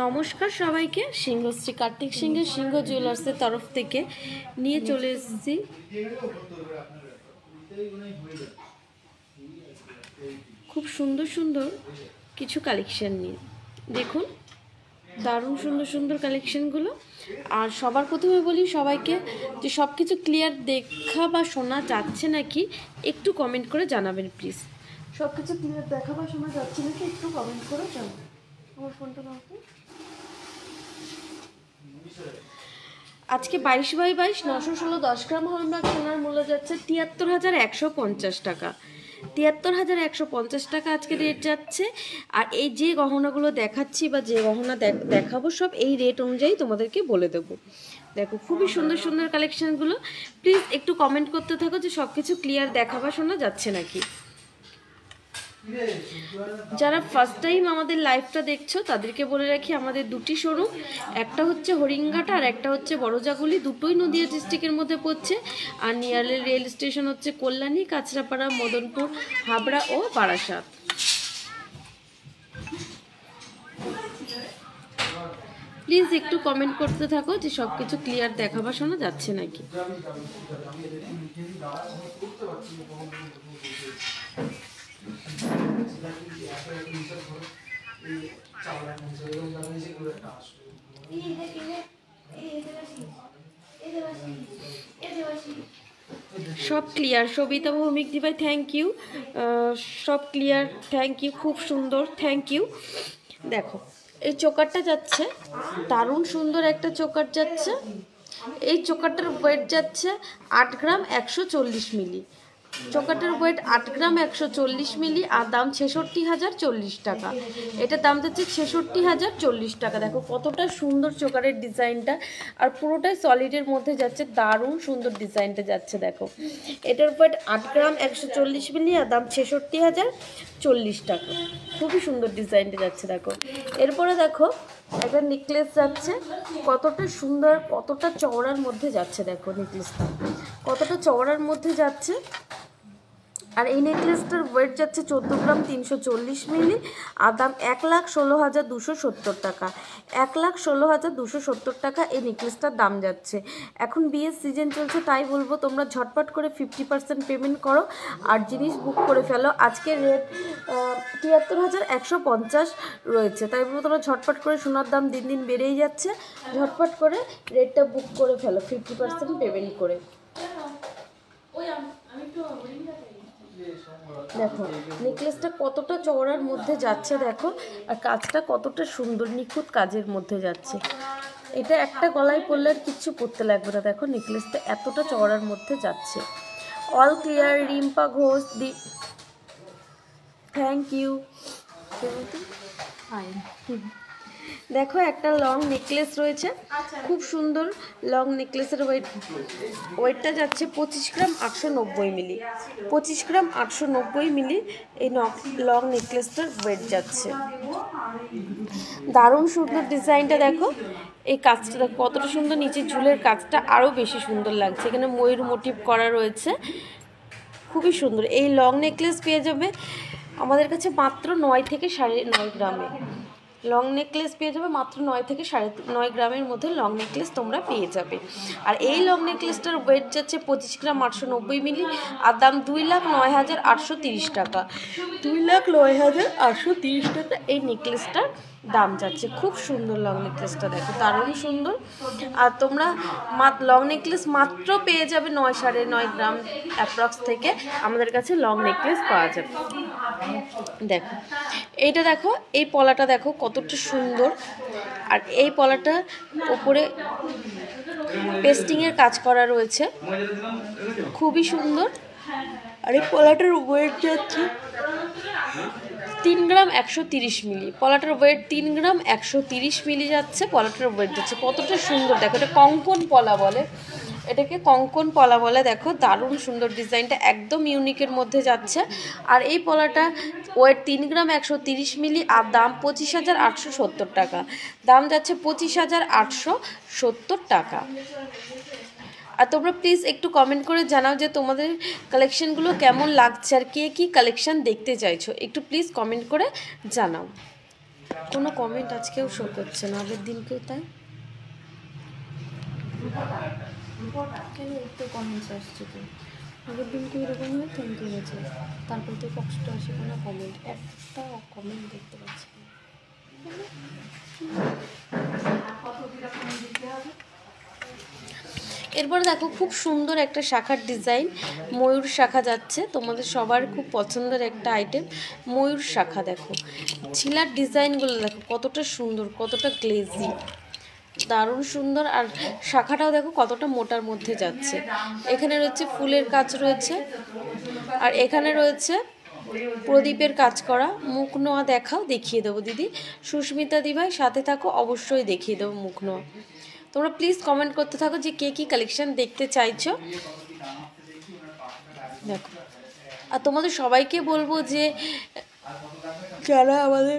নমস্কার সবাইকে। সিংহশ্রী কার্তিক সিংহের সিংহ জুয়েলার্সের তরফ থেকে নিয়ে চলে এসেছি খুব সুন্দর সুন্দর কিছু কালেকশন নিয়ে। দেখুন দারুণ সুন্দর সুন্দর কালেকশনগুলো। আর সবার প্রথমে বলি সবাইকে যে সব কিছু ক্লিয়ার দেখা বা শোনা যাচ্ছে নাকি একটু কমেন্ট করে জানাবেন প্লিজ। সব কিছু ক্লিয়ার দেখা বা শোনা যাচ্ছে নাকি একটু কমেন্ট করে জানাবেন। আমার ফোনটা দাও তো। আজকে 22x22 916 10 গ্রাম হলমার্ক সোনার মূল্য যাচ্ছে ৭৩,১৫০ টাকা। ৭৩,১৫০ টাকা আজকে রেট যাচ্ছে। আর এই যে গহনাগুলো দেখাচ্ছি বা যে গহনা দেখাবো সব এই রেট অনুযায়ী তোমাদেরকে বলে দেবো। দেখো খুবই সুন্দর সুন্দর কালেকশানগুলো। প্লিজ একটু কমেন্ট করতে থাকো যে সব কিছু ক্লিয়ার দেখা বা শোনা যাচ্ছে নাকি। যারা ফার্স্ট টাইম আমাদের লাইভটা দেখছো তাদেরকে বলে রাখি আমাদের দুটি শোরুম, একটা হচ্ছে হরিঙ্গাটা আর একটা হচ্ছে বড়জাগুলি, দুটোই নদিয়া ডিস্ট্রিক্টের মধ্যে পড়ছে। আর নিয়ারের রেল স্টেশন হচ্ছে কল্যাণী, কাঁচরাপাড়া, মদনপুর, হাবড়া ও বারাসাত। প্লিজ একটু কমেন্ট করতে থাকো যে সব কিছু ক্লিয়ার দেখা বা শোনা যাচ্ছে নাকি। সব ক্লিয়ার। সবিতা ভৌমিক দিভাই থ্যাংক ইউ। সব ক্লিয়ার, থ্যাংক ইউ, খুব সুন্দর, থ্যাংক ইউ। দেখো এই চোকারটা যাচ্ছে, দারুণ সুন্দর একটা চোকার যাচ্ছে। এই চোকারটার ওয়েট যাচ্ছে 8 গ্রাম 140 মিলি। চোকারটার ওয়েট 8 গ্রাম 140 মিলি আর দাম ৬৬,০৪০ টাকা। এটার দাম যাচ্ছে ৬৬,০৪০ টাকা। দেখো কতটা সুন্দর চোকারের ডিজাইনটা, আর পুরোটাই সলিডের মধ্যে যাচ্ছে, দারুণ সুন্দর ডিজাইনটা যাচ্ছে। দেখো এটার ওয়েট 8 গ্রাম 140 মিলি আর দাম ৬৬,০৪০ টাকা। খুবই সুন্দর ডিজাইনটা যাচ্ছে। দেখো এরপরে দেখো একটা নেকলেস যাচ্ছে, কতটা সুন্দর, কতটা চওড়ার মধ্যে যাচ্ছে। দেখো নেকলেসটা কতটা চওড়ার মধ্যে যাচ্ছে। আর এই নেকলেসটার ওয়েট যাচ্ছে 14 গ্রাম 340 মিলি আর দাম 1,16,270 টাকা। 1,16,270 টাকা এই নেকলেসটার দাম যাচ্ছে। এখন বিয়ের সিজন চলছে তাই বলবো তোমরা ঝটপট করে 50% পেমেন্ট করো আর জিনিস বুক করে ফেলো। আজকের রেট ৭৩,১৫০ রয়েছে, তাই বলবো তোমরা ঝটপট করে, সোনার দাম দিন দিন বেড়েই যাচ্ছে, ঝটপট করে রেটটা বুক করে ফেলো 50% পেমেন্ট করে। দেখো নেকলেসটা কতটা চওড়ার মধ্যে যাচ্ছে, দেখো আর কাজটা কতটা সুন্দর নিখুঁত কাজের মধ্যে যাচ্ছে। এটা একটা গলায় পরলে আর কিচ্ছু পরতে লাগবে না। দেখো নেকলেসটা এতটা চওড়ার মধ্যে যাচ্ছে। অল ক্লিয়ার রিম্পা ঘোষ দি, থ্যাংক ইউ। দেখো একটা লং নেকলেস রয়েছে, খুব সুন্দর লং নেকলেসের ওয়েটটা যাচ্ছে 25 গ্রাম 890 মিলি। 25 গ্রাম 890 মিলি এই লং নেকলেসটার ওয়েট যাচ্ছে। দারুণ সুন্দর ডিজাইনটা। দেখো এই কাজটা দেখো কতটা সুন্দর, নিচে ঝুলের কাজটা আরও বেশি সুন্দর লাগছে, এখানে ময়ূর মোটিভ করা রয়েছে, খুবই সুন্দর। এই লং নেকলেস পেয়ে যাবে আমাদের কাছে মাত্র 9 থেকে 9.5 গ্রামে। লং নেকলেস পেয়ে যাবে মাত্র 9 থেকে 9.5 গ্রামের মধ্যে লং নেকলেস তোমরা পেয়ে যাবে। আর এই লং নেকলেসটার ওয়েট যাচ্ছে 25 গ্রাম 890 মিলি আর দাম 2,09,830 টাকা। 2,09,830 টাকা এই নেকলেসটার দাম যাচ্ছে। খুব সুন্দর লং নেকলেসটা, দেখো দারুণ সুন্দর। আর তোমরা লং নেকলেস মাত্র পেয়ে যাবে 9.5 গ্রাম অ্যাপ্রক্স থেকে আমাদের কাছে লং নেকলেস পাওয়া যাবে। দেখো এইটা, দেখো এই পলাটা দেখো কতটা সুন্দর। আর এই পলাটা ওপরে পেস্টিংয়ের কাজ করা রয়েছে, খুবই সুন্দর। আর এই পলাটার ওয়েট যাচ্ছে 3 গ্রাম 130 মিলি। পলাটার ওয়েট 3 গ্রাম 130 মিলি যাচ্ছে, পলাটার ওয়েট যাচ্ছে। কতটা সুন্দর দেখো, এটা কঙ্কন পলা বলে, এটাকে কঙ্কন পলা বলে। দেখো দারুণ সুন্দর ডিজাইনটা, একদম ইউনিকের মধ্যে যাচ্ছে। আর এই পলাটা ওয়েট 3 গ্রাম 130 মিলি আর দাম 25,870 টাকা। দাম যাচ্ছে 25,870 টাকা। আর তোমরা প্লিজ একটু কমেন্ট করে জানাও যে তোমাদের কালেকশনগুলো কেমন লাগছে আর কে কী কালেকশন দেখতে চাইছো, একটু প্লিজ কমেন্ট করে জানাও। কোনো কমেন্ট আজকেও শো করছে না, আগের দিনকেও তাই। কেন একটু কমেন্টস আসছে তো? আগের দিনকে এরকম হয় থ্যাংক ইউ গেছে, তারপর তো কষ্ট আসে কোনো কমেন্ট, একটা কমেন্ট দেখতে পাচ্ছি না। এরপর দেখো খুব সুন্দর একটা শাখার ডিজাইন, ময়ূর শাখা যাচ্ছে, তোমাদের সবার খুব পছন্দের একটা আইটেম ময়ূর শাখা। দেখো ছিলার ডিজাইনগুলো দেখো কতটা সুন্দর, কতটা গ্লেজি, দারুণ সুন্দর। আর শাখাটাও দেখো কতটা মোটার মধ্যে যাচ্ছে। এখানে রয়েছে ফুলের কাজ রয়েছে, আর এখানে রয়েছে প্রদীপের কাজ করা। মুখ নোয়া দেখাও, দেখিয়ে দেবো দিদি। সুস্মিতা দিভাই সাথে থাকো, অবশ্যই দেখিয়ে দেবো মুখ নোয়া। তোমরা প্লিজ কমেন্ট করতে থাকো যে কে কী কালেকশন দেখতে চাইছো। দেখো আর তোমাদের সবাইকে বলবো যে যারা আমাদের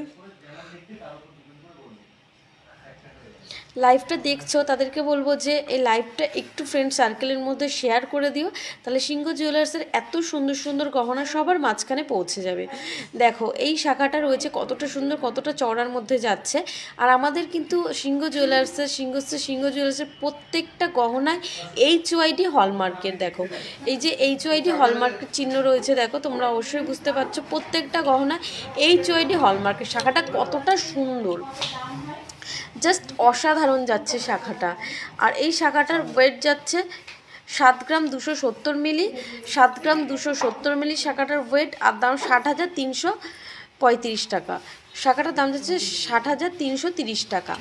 লাইভটা দেখছো তাদেরকে বলবো যে এই লাইভটা একটু ফ্রেন্ড সার্কেলের মধ্যে শেয়ার করে দিও, তাহলে সিংহ জুয়েলার্সের এত সুন্দর সুন্দর গহনা সবার মাঝখানে পৌঁছে যাবে। দেখো এই শাখাটা রয়েছে কতটা সুন্দর, কতটা চওড়ার মধ্যে যাচ্ছে। আর আমাদের কিন্তু সিংহ জুয়েলার্সের প্রত্যেকটা গহনায় HYD হলমার্কের, দেখো এই যে HYD হলমার্কের চিহ্ন রয়েছে, দেখো তোমরা অবশ্যই বুঝতে পারছো প্রত্যেকটা গহনা HYD হলমার্কের। শাখাটা কতটা সুন্দর, জাস্ট অসাধারণ যাচ্ছে শাখাটা। আর এই শাখাটার ওয়েট যাচ্ছে 7 গ্রাম 270 মিলি, 7 গ্রাম 270 মিলি শাখাটার ওয়েট। আর দাম 60,335 টাকা। শাখাটার দাম যাচ্ছে 60,330 টাকা,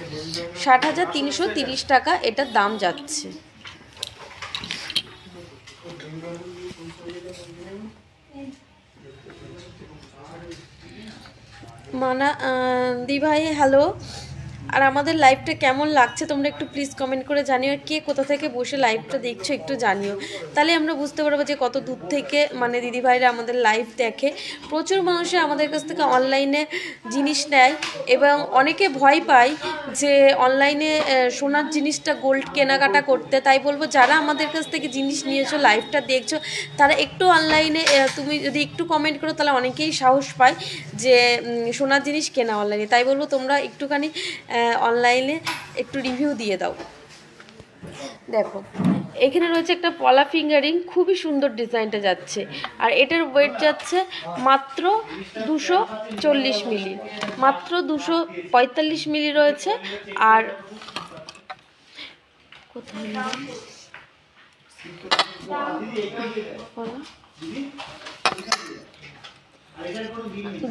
60,330 টাকা এটার দাম যাচ্ছে। মানা দি ভাই হ্যালো। আর আমাদের লাইভটা কেমন লাগছে তোমরা একটু প্লিজ কমেন্ট করে জানিও। আর কে কোথা থেকে বসে লাইভটা দেখছো একটু জানিও, তাহলে আমরা বুঝতে পারবো যে কত দূর থেকে মানে দিদিভাইরা আমাদের লাইভ দেখে। প্রচুর মানুষে আমাদের কাছ থেকে অনলাইনে জিনিস নেয়, এবং অনেকে ভয় পায় যে অনলাইনে সোনার জিনিসটা গোল্ড কেনাকাটা করতে। তাই বলবো যারা আমাদের কাছ থেকে জিনিস নিয়েছো, লাইভটা দেখছো, তারা একটু অনলাইনে তুমি যদি একটু কমেন্ট করো তাহলে অনেকেই সাহস পায় যে সোনার জিনিস কেনা অনলাইনে। তাই বলবো তোমরা একটুখানি অনলাইনে একটু রিভিউ দিয়ে দাও। দেখো এখানে রয়েছে একটা পলা ফিঙ্গারিং, খুবই সুন্দর ডিজাইনটা যাচ্ছে। আর এটার ওয়েট যাচ্ছে মাত্র 240 মিলি, মাত্র 245 মিলি রয়েছে। আর কোথায়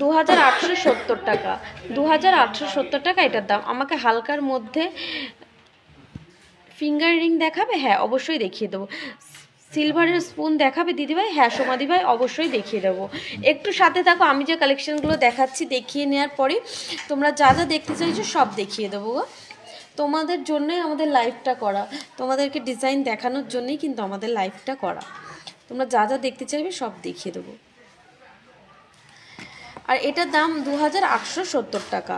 2,870 টাকা, 2,870 টাকা এটার দাম। আমাকে হালকার মধ্যে ফিঙ্গার রিং দেখাবে? হ্যাঁ অবশ্যই দেখিয়ে দেবো। সিলভারের স্পুন দেখাবে দিদিভাই? হ্যাঁ সোমাদিভাই অবশ্যই দেখিয়ে দেবো। একটু সাথে থাকো, আমি যে কালেকশানগুলো দেখাচ্ছি দেখিয়ে নেওয়ার পরে তোমরা যা যা দেখতে চাইছো সব দেখিয়ে দেবো গো। তোমাদের জন্যই আমাদের লাইভটা করা, তোমাদেরকে ডিজাইন দেখানোর জন্যই কিন্তু আমাদের লাইভটা করা। তোমরা যা যা দেখতে চাইবে সব দেখিয়ে দেবো। আর এটার দাম 2,870 টাকা।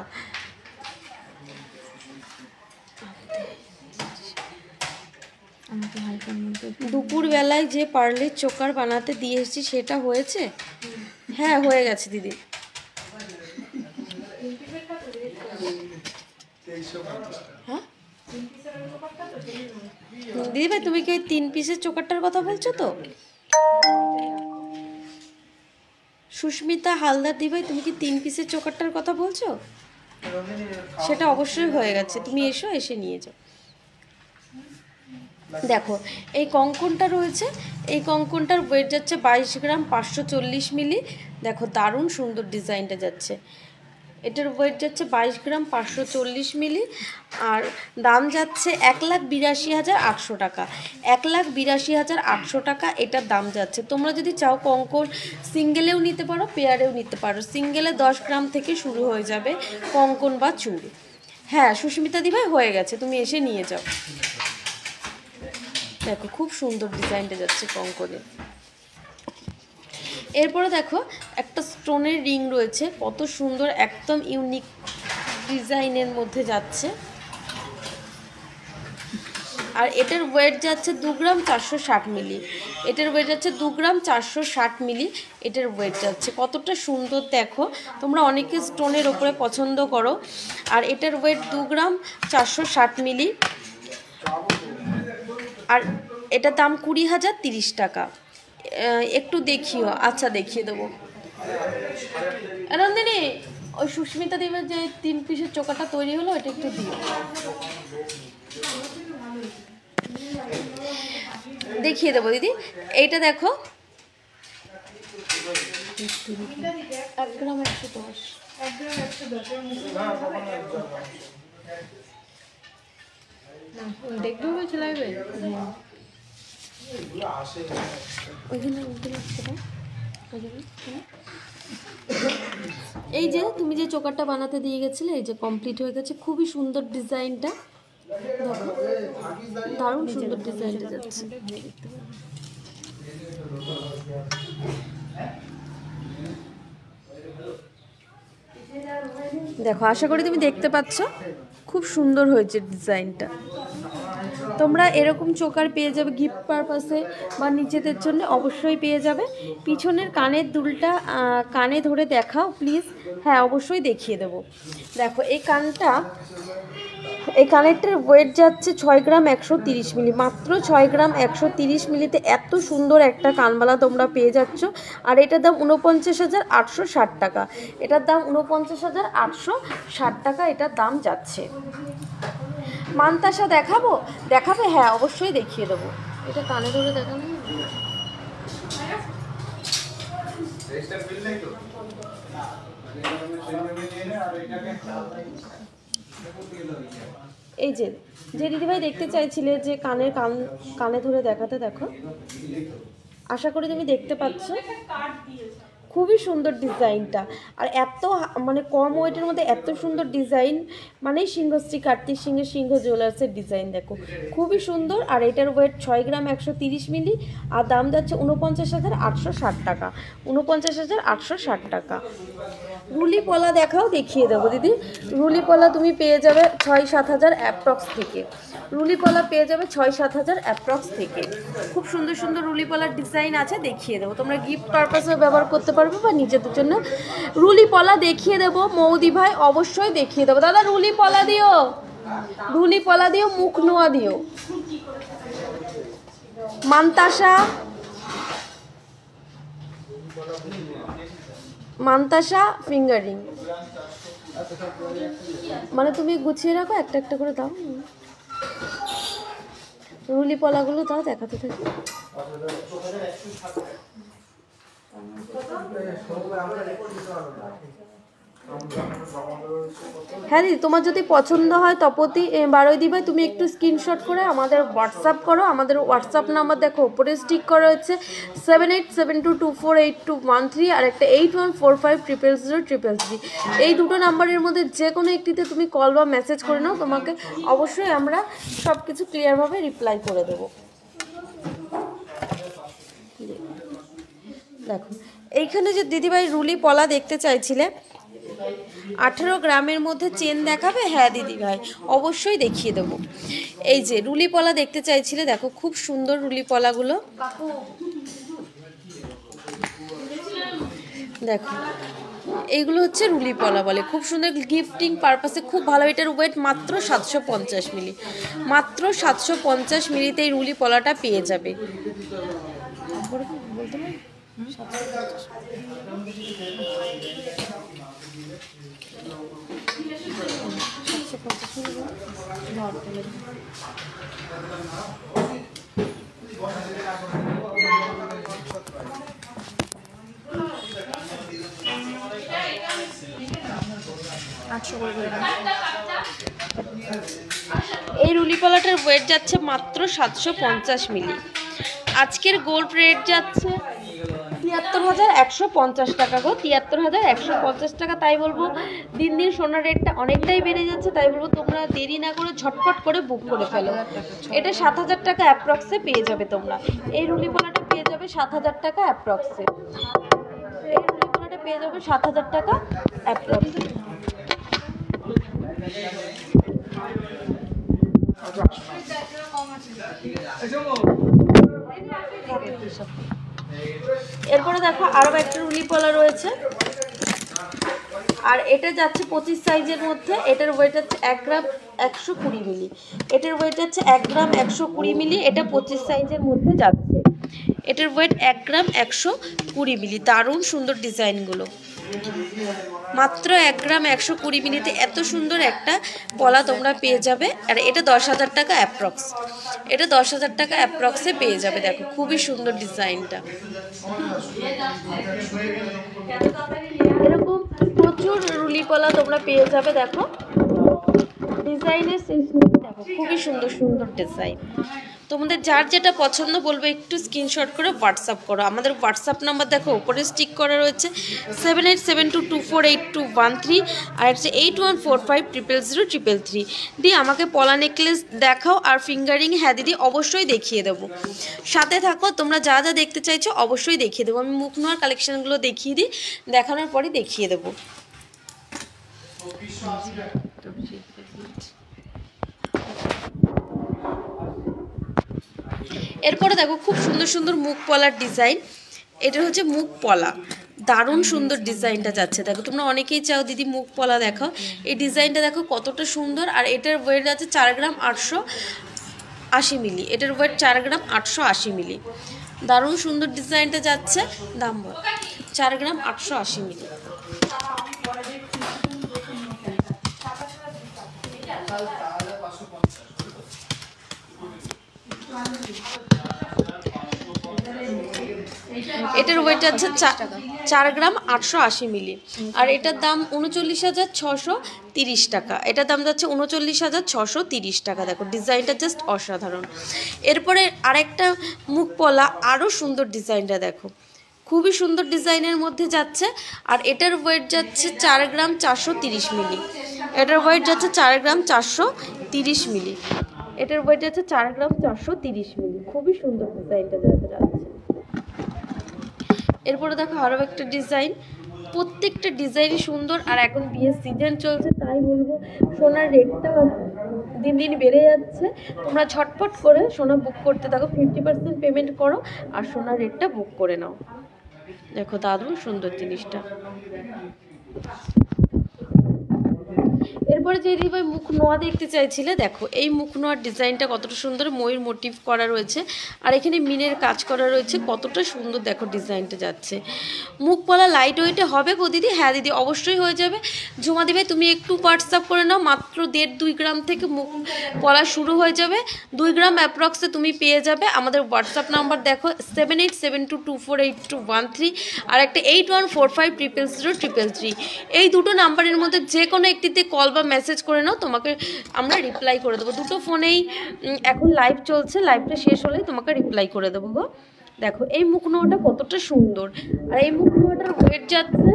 দুপুরবেলায় যে পার্লের চোকার বানাতে দিয়ে এসেছি সেটা হয়েছে? হ্যাঁ হয়ে গেছে দিদি। হ্যাঁ দিদি ভাই তুমি কি ওই 3 পিসের চোকারটার কথা বলছো তো? সুস্মিতা হালদার দিদি ভাই তুমি কি 3 পিসের চোকারটার কথা বলছো? সেটা অবশ্যই হয়ে গেছে, তুমি এসো, এসে নিয়ে যাও। দেখো এই কঙ্কনটা রয়েছে, এই কঙ্কনটার ওয়েট যাচ্ছে 22 গ্রাম 540 মিলি। দেখো দারুণ সুন্দর ডিজাইনটা যাচ্ছে। এটার ওয়েট যাচ্ছে 22 গ্রাম 540 মিলি। আর দাম যাচ্ছে 1,82,800 টাকা, 1,82,800 টাকা এটার দাম যাচ্ছে। তোমরা যদি চাও কঙ্কন সিঙ্গেলেও নিতে পারো, পেয়ারেও নিতে পারো। সিঙ্গেলে 10 গ্রাম থেকে শুরু হয়ে যাবে কঙ্কন বা চুড়ি। হ্যাঁ সুস্মিতা দিভাই হয়ে গেছে, তুমি এসে নিয়ে যাও। দেখো খুব সুন্দর ডিজাইনটা যাচ্ছে কঙ্কনে। এরপরে দেখো একটা স্টোনের রিং রয়েছে, কত সুন্দর, একদম ইউনিক ডিজাইনের মধ্যে যাচ্ছে। আর এটার ওয়েট যাচ্ছে 2 গ্রাম 460 মিলি। এটার ওয়েট যাচ্ছে 2 গ্রাম 460 মিলি এটার ওয়েট যাচ্ছে। কতটা সুন্দর দেখো, তোমরা অনেকে স্টোনের ওপরে পছন্দ করো। আর এটার ওয়েট 2 গ্রাম 460 মিলি, আর এটার দাম 20,030 টাকা। একটু দেখিও। আচ্ছা দেখিয়ে দেবো। নন্দিনী, ওই সুস্মিতা দেবের যে 3 পিসের চোকাটা তৈরি হলো এটা একটু দিও, দেখিয়ে দেবো দিদি। এইটা দেখো 1 গ্রাম 110, 1 গ্রাম 110 দেখবে বলছে লাগবে। এই যে তুমি যে চোকারটা বানাতে দিয়ে গেছিলে, এই যে কমপ্লিট হয়ে গেছে। খুবই সুন্দর ডিজাইনটা, দেখো দারুণ সুন্দর ডিজাইনটা যাচ্ছে। দেখো, আশা করি তুমি দেখতে পাচ্ছ, খুব সুন্দর হয়েছে ডিজাইনটা। তোমরা এরকম চোকার পেয়ে যাবে গিফট পারপাসে বা নিজেদের জন্য, অবশ্যই পেয়ে যাবে। পিছনের কানের দুলটা কানে ধরে দেখাও প্লিজ। হ্যাঁ অবশ্যই দেখিয়ে দেবো। দেখো এই কানেরটার ওয়েট যাচ্ছে 6 গ্রাম 130 মিলি, মাত্র 6 গ্রাম 130 মিলিতে এত সুন্দর একটা কানবালা তোমরা পেয়ে যাচ্ছ। আর এটার দাম 49,860 টাকা। এটার দাম 49,860 টাকা এটার দাম যাচ্ছে। মানতাসা দেখাবে? হ্যাঁ অবশ্যই দেখিয়ে দেবো। এটা কানে ধরে দেখানো। এই যে দিদিভাই দেখতে চাইছিলে যে কানে ধরে দেখাতে, দেখো আশা করি তুমি দেখতে পাচ্ছ। খুবই সুন্দর ডিজাইনটা, আর এত মানে কম ওয়েটের মধ্যে এত সুন্দর ডিজাইন, মানে সিংহশ্রী কার্তিক সিংহের সিংহ জুয়েলার্সের ডিজাইন দেখো, খুবই সুন্দর। আর এটার ওয়েট 6 গ্রাম 130 মিলি, আর দাম যাচ্ছে 49,860 টাকা। 49,860 টাকা। রুলি পলা দেখিয়ে দেবো দিদি। রুলি পলা তুমি পেয়ে যাবে 6-7 হাজার অ্যাপ্রক্স থেকে। রুলি পলা পেয়ে যাবে 6-7 হাজার অ্যাপ্রক্স থেকে। খুব সুন্দর সুন্দর রুলি পলার ডিজাইন আছে, দেখিয়ে দেবো। তোমরা গিফট পারপাসেও ব্যবহার করতে পারবে বা নিজেদের জন্য। রুলি পলা দেখিয়ে দেবো মৌদি ভাই, অবশ্যই দেখিয়ে দেবো। দাদা রুলি পলা দিও, মুখ নোয়া দিও। মানতাসা ফিঙ্গারিং, মানে তুমি গুছিয়ে রাখো, একটা একটা করে দাও। রুলি পলাগুলো দাও, দেখাতে থাকি। হ্যাঁ দিদি, তোমার যদি পছন্দ হয় তপতি বারোই দিবে, তুমি একটু স্ক্রিনশট করে আমাদের হোয়াটসঅ্যাপ করো। আমাদের হোয়াটসঅ্যাপ নাম্বার দেখো উপরে স্টিক করা হচ্ছে 7872248213, আর একটা 8145000033। এই দুটো নাম্বারের মধ্যে যে কোনো একটিতে তুমি কল বা মেসেজ করে নাও, তোমাকে অবশ্যই আমরা সব কিছু ক্লিয়ারভাবে রিপ্লাই করে দেবো। দেখো এইখানে যে দিদিভাই রুলি পলা দেখতে চাইছিলে, 18 গ্রামের মধ্যে চেন দেখাবে? হ্যাঁ দিদিভাই অবশ্যই দেখিয়ে দেবো। এই যে রুলি পলা দেখতে চাইছিলে, দেখো খুব সুন্দর রুলি পলাগুলো, দেখো এইগুলো হচ্ছে রুলি পলা বলে, খুব সুন্দর গিফটিং পারপাসে খুব ভালো। এটার ওয়েট মাত্র 750 মিলি, মাত্র 750 মিলিতে এই রুলি পলাটা পেয়ে যাবে। বলতে পারি এই রুলি পলাটার ওয়েট যাচ্ছে মাত্র 750 মিলি। আজকের গোল্ড রেট যাচ্ছে 73,150 টাকা গো, 73,150 টাকা। তাই বলবো দিন দিন সোনার রেটটা অনেকটাই বেড়ে যাচ্ছে, তাই বলবো তোমরা দেরি না করে ঝটপট করে বুক করে ফেলো। এটা 7,000 টাকা অ্যাপ্রক্সে পেয়ে যাবে তোমরা। এই রুলি পলাটা পেয়ে যাবে 7,000 টাকা অ্যাপ্রক্সে। এই রুলি পলাটা পেয়ে যাবে 7,000 টাকা অ্যাপ্রক্সে। এরপরে দেখো আরও একটা রুলি পলা রয়েছে, আর এটা যাচ্ছে 25 সাইজের মধ্যে। এটার ওয়েট আছে 1 গ্রাম 120 মিলি। এটার ওয়েট আছে 1 গ্রাম 120 মিলি। এটা 25 সাইজের মধ্যে যাচ্ছে। এটার ওয়েট 1 গ্রাম 120 মিলি। দারুণ সুন্দর ডিজাইনগুলো, মাত্র 1 গ্রাম 120 মিলিতে এত সুন্দর একটা পলা তোমরা পেয়ে যাবে। আর এটা 10,000 টাকা অ্যাপ্রক্স, এটা 10,000 টাকা অ্যাপ্রক্সে পেয়ে যাবে। দেখো খুবই সুন্দর ডিজাইনটা। এরকম প্রচুর রুলি পলা তোমরা পেয়ে যাবে। দেখো ডিজাইনের শেষ নেই, দেখো খুবই সুন্দর সুন্দর ডিজাইন। তোমাদের যার যেটা পছন্দ বলবে একটু স্ক্রিনশট করে হোয়াটসঅ্যাপ করো। আমাদের হোয়াটসঅ্যাপ নাম্বার দেখো উপরে স্টিক করা রয়েছে 7872248213, আর হচ্ছে 8145000333। দিয়ে আমাকে পলা নেকলেস দেখাও আর ফিঙ্গারিং। হ্যাঁ দিদি অবশ্যই দেখিয়ে দেবো, সাথে থাকো। তোমরা যা যা দেখতে চাইছো অবশ্যই দেখিয়ে দেবো। আমি মুখ নোয়ার কালেকশানগুলো দেখিয়ে দিই, দেখানোর পরই দেখিয়ে দেবো। এরপরে দেখো খুব সুন্দর সুন্দর মুখ পলার ডিজাইন। এটা হচ্ছে মুখ পলা, দারুণ সুন্দর ডিজাইনটা যাচ্ছে। দেখো তোমরা অনেকেই চাও দিদি মুখ পলা দেখাও, এই ডিজাইনটা দেখো কতটা সুন্দর। আর এটার ওয়েট আছে 4 গ্রাম 880 মিলি। এটার ওয়েট 4 গ্রাম 880 মিলি। দারুণ সুন্দর ডিজাইনটা যাচ্ছে। দাম বল 4 গ্রাম 880 মিলি। এটার ওয়েট আছে 4 গ্রাম 880 মিলি। আর এটার দাম 39,630 টাকা। এটার দাম যাচ্ছে 39,630 টাকা। দেখো ডিজাইনটা জাস্ট অসাধারণ। এরপরে আরেকটা মুখ পলা, আরও সুন্দর ডিজাইনটা দেখো, খুবই সুন্দর ডিজাইনের মধ্যে যাচ্ছে। আর এটার ওয়েট যাচ্ছে 4 গ্রাম 430 মিলি। এটার ওয়েট যাচ্ছে 4 গ্রাম 430 মিলি। এটার ওয়েট যাচ্ছে 4 গ্রাম 430 মিলি। খুবই সুন্দর ডিজাইনটা যাচ্ছে। এরপরে দেখো আরও একটা ডিজাইন, প্রত্যেকটা ডিজাইনই সুন্দর। আর এখন বিয়ের সিজন চলছে, তাই বলবো সোনার রেটটা দিন দিন বেড়ে যাচ্ছে। তোমরা ঝটপট করে সোনা বুক করতে থাকো, 50% পেমেন্ট করো আর সোনার রেটটা বুক করে নাও। দেখো দারুণ সুন্দর জিনিসটা। এরপরে যে দিদিভাই মুখ নোয়া দেখতে চাইছিলে, দেখো এই মুখ নোয়ার ডিজাইনটা কতটা সুন্দর, ময়ূর মোটিভ করা রয়েছে আর এখানে মিনের কাজ করা রয়েছে, কতটা সুন্দর দেখো ডিজাইনটা যাচ্ছে। মুখ পলা লাইট ওয়েটে হবে গো দিদি? হ্যাঁ দিদি অবশ্যই হয়ে যাবে। ঝুমা দিভাই তুমি একটু হোয়াটসঅ্যাপ করে নাও, মাত্র 1.5-2 গ্রাম থেকে মুখ পলা শুরু হয়ে যাবে। 2 গ্রাম অ্যাপ্রক্সে তুমি পেয়ে যাবে। আমাদের হোয়াটসঅ্যাপ নাম্বার দেখো 7872248213 আর একটা 8145000333। এই দুটো নাম্বারের মধ্যে যে কোনো একটিতে কল বা মেসেজ করে নাও, তোমাকে আমরা রিপ্লাই করে দেবো। দুটো ফোনেই এখন লাইভ চলছে, লাইভটা শেষ হলেই তোমাকে রিপ্লাই করে দেবো গো। দেখো এই মুখ নোয়াটা কতটা সুন্দর। আর এই মুখ নোয়াটার ওয়েট যাচ্ছে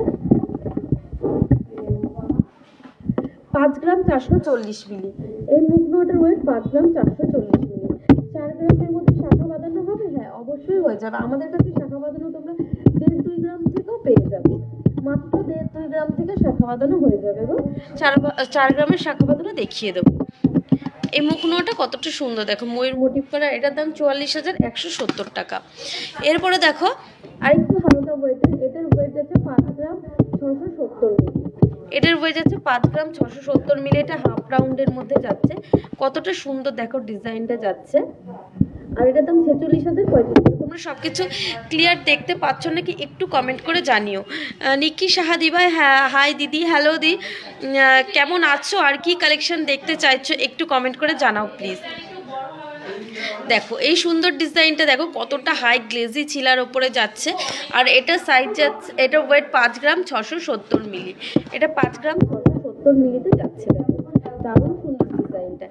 5 গ্রাম 440 মিলি। এই মুখ নোয়াটার ওয়েট 5 গ্রাম 440 মিলি। 4 গ্রামের মধ্যে শাখা বাঁধানো হবে? হ্যাঁ অবশ্যই হয়ে যাবে। আমাদের কাছে শাখা বাঁধানো তোমরা 1.5-2 গ্রাম থেকেও পেয়ে যাবে। মাত্র 1.5-2 গ্রাম থেকে শাখা বাঁধানো হয়ে যাবে গো। 4 গ্রামের শাখা বাঁধানো দেখিয়ে দেবো। এই মুখ নোয়াটা কতটা সুন্দর দেখো, ময়ূর মোটিভ করা। এটার দাম 44,170 টাকা। এরপরে দেখো আরেকটু হালকা ওয়েটের, এটার ওয়েট যাচ্ছে 5 গ্রাম 670 মিলি। এটার ওয়েট যাচ্ছে 5 গ্রাম 670 মিলি। এটা হাফ রাউন্ডের মধ্যে যাচ্ছে, কতটা সুন্দর দেখো ডিজাইনটা যাচ্ছে। আর এটার দাম 46,035। তোমরা সব কিছু ক্লিয়ার দেখতে পাচ্ছ নাকি একটু কমেন্ট করে জানিও। নিকি সাহা দিভাই, হ্যাঁ হাই দিদি, হ্যালো দি, কেমন আছো আর কি কালেকশন দেখতে চাইছো একটু কমেন্ট করে জানাও প্লিজ। দেখো এই সুন্দর ডিজাইনটা দেখো, কতটা হাই গ্লেজি ছিলার ওপরে যাচ্ছে। আর এটা সাইজ যাচ্ছে, এটা ওয়েট 5 গ্রাম 670 মিলি। এটা 5 গ্রাম 670 মিলিতে যাচ্ছে। দেখো দারুণ সুন্দর ডিজাইনটা।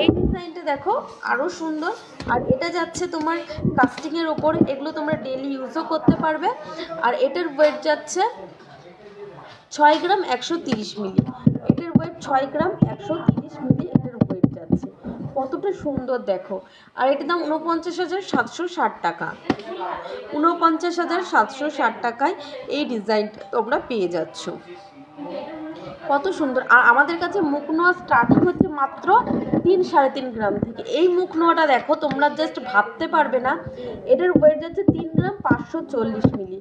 এই ডিজাইনটা দেখো আরও সুন্দর। আর এটা যাচ্ছে তোমার কাস্টিংয়ের ওপর, এগুলো তোমরা ডেলি ইউজও করতে পারবে। আর এটার ওয়েট যাচ্ছে 6 গ্রাম 130 মিলি। এটার ওয়েট 6 গ্রাম 130 মিলি। এটার ওয়েট যাচ্ছে, কতটা সুন্দর দেখো। আর এটার দাম 49,760 টাকা। 49,760 টাকায় এই ডিজাইনটা তোমরা পেয়ে যাচ্ছ, কত সুন্দর। আর আমাদের কাছে মুখ নোয়া স্টার্টিং হচ্ছে মাত্র 3-3.5 গ্রাম থেকে। এই মুখ নোয়াটা দেখো তোমরা জাস্ট ভাবতে পারবে না। এটার ওয়েট যাচ্ছে 3 গ্রাম 540 মিলি।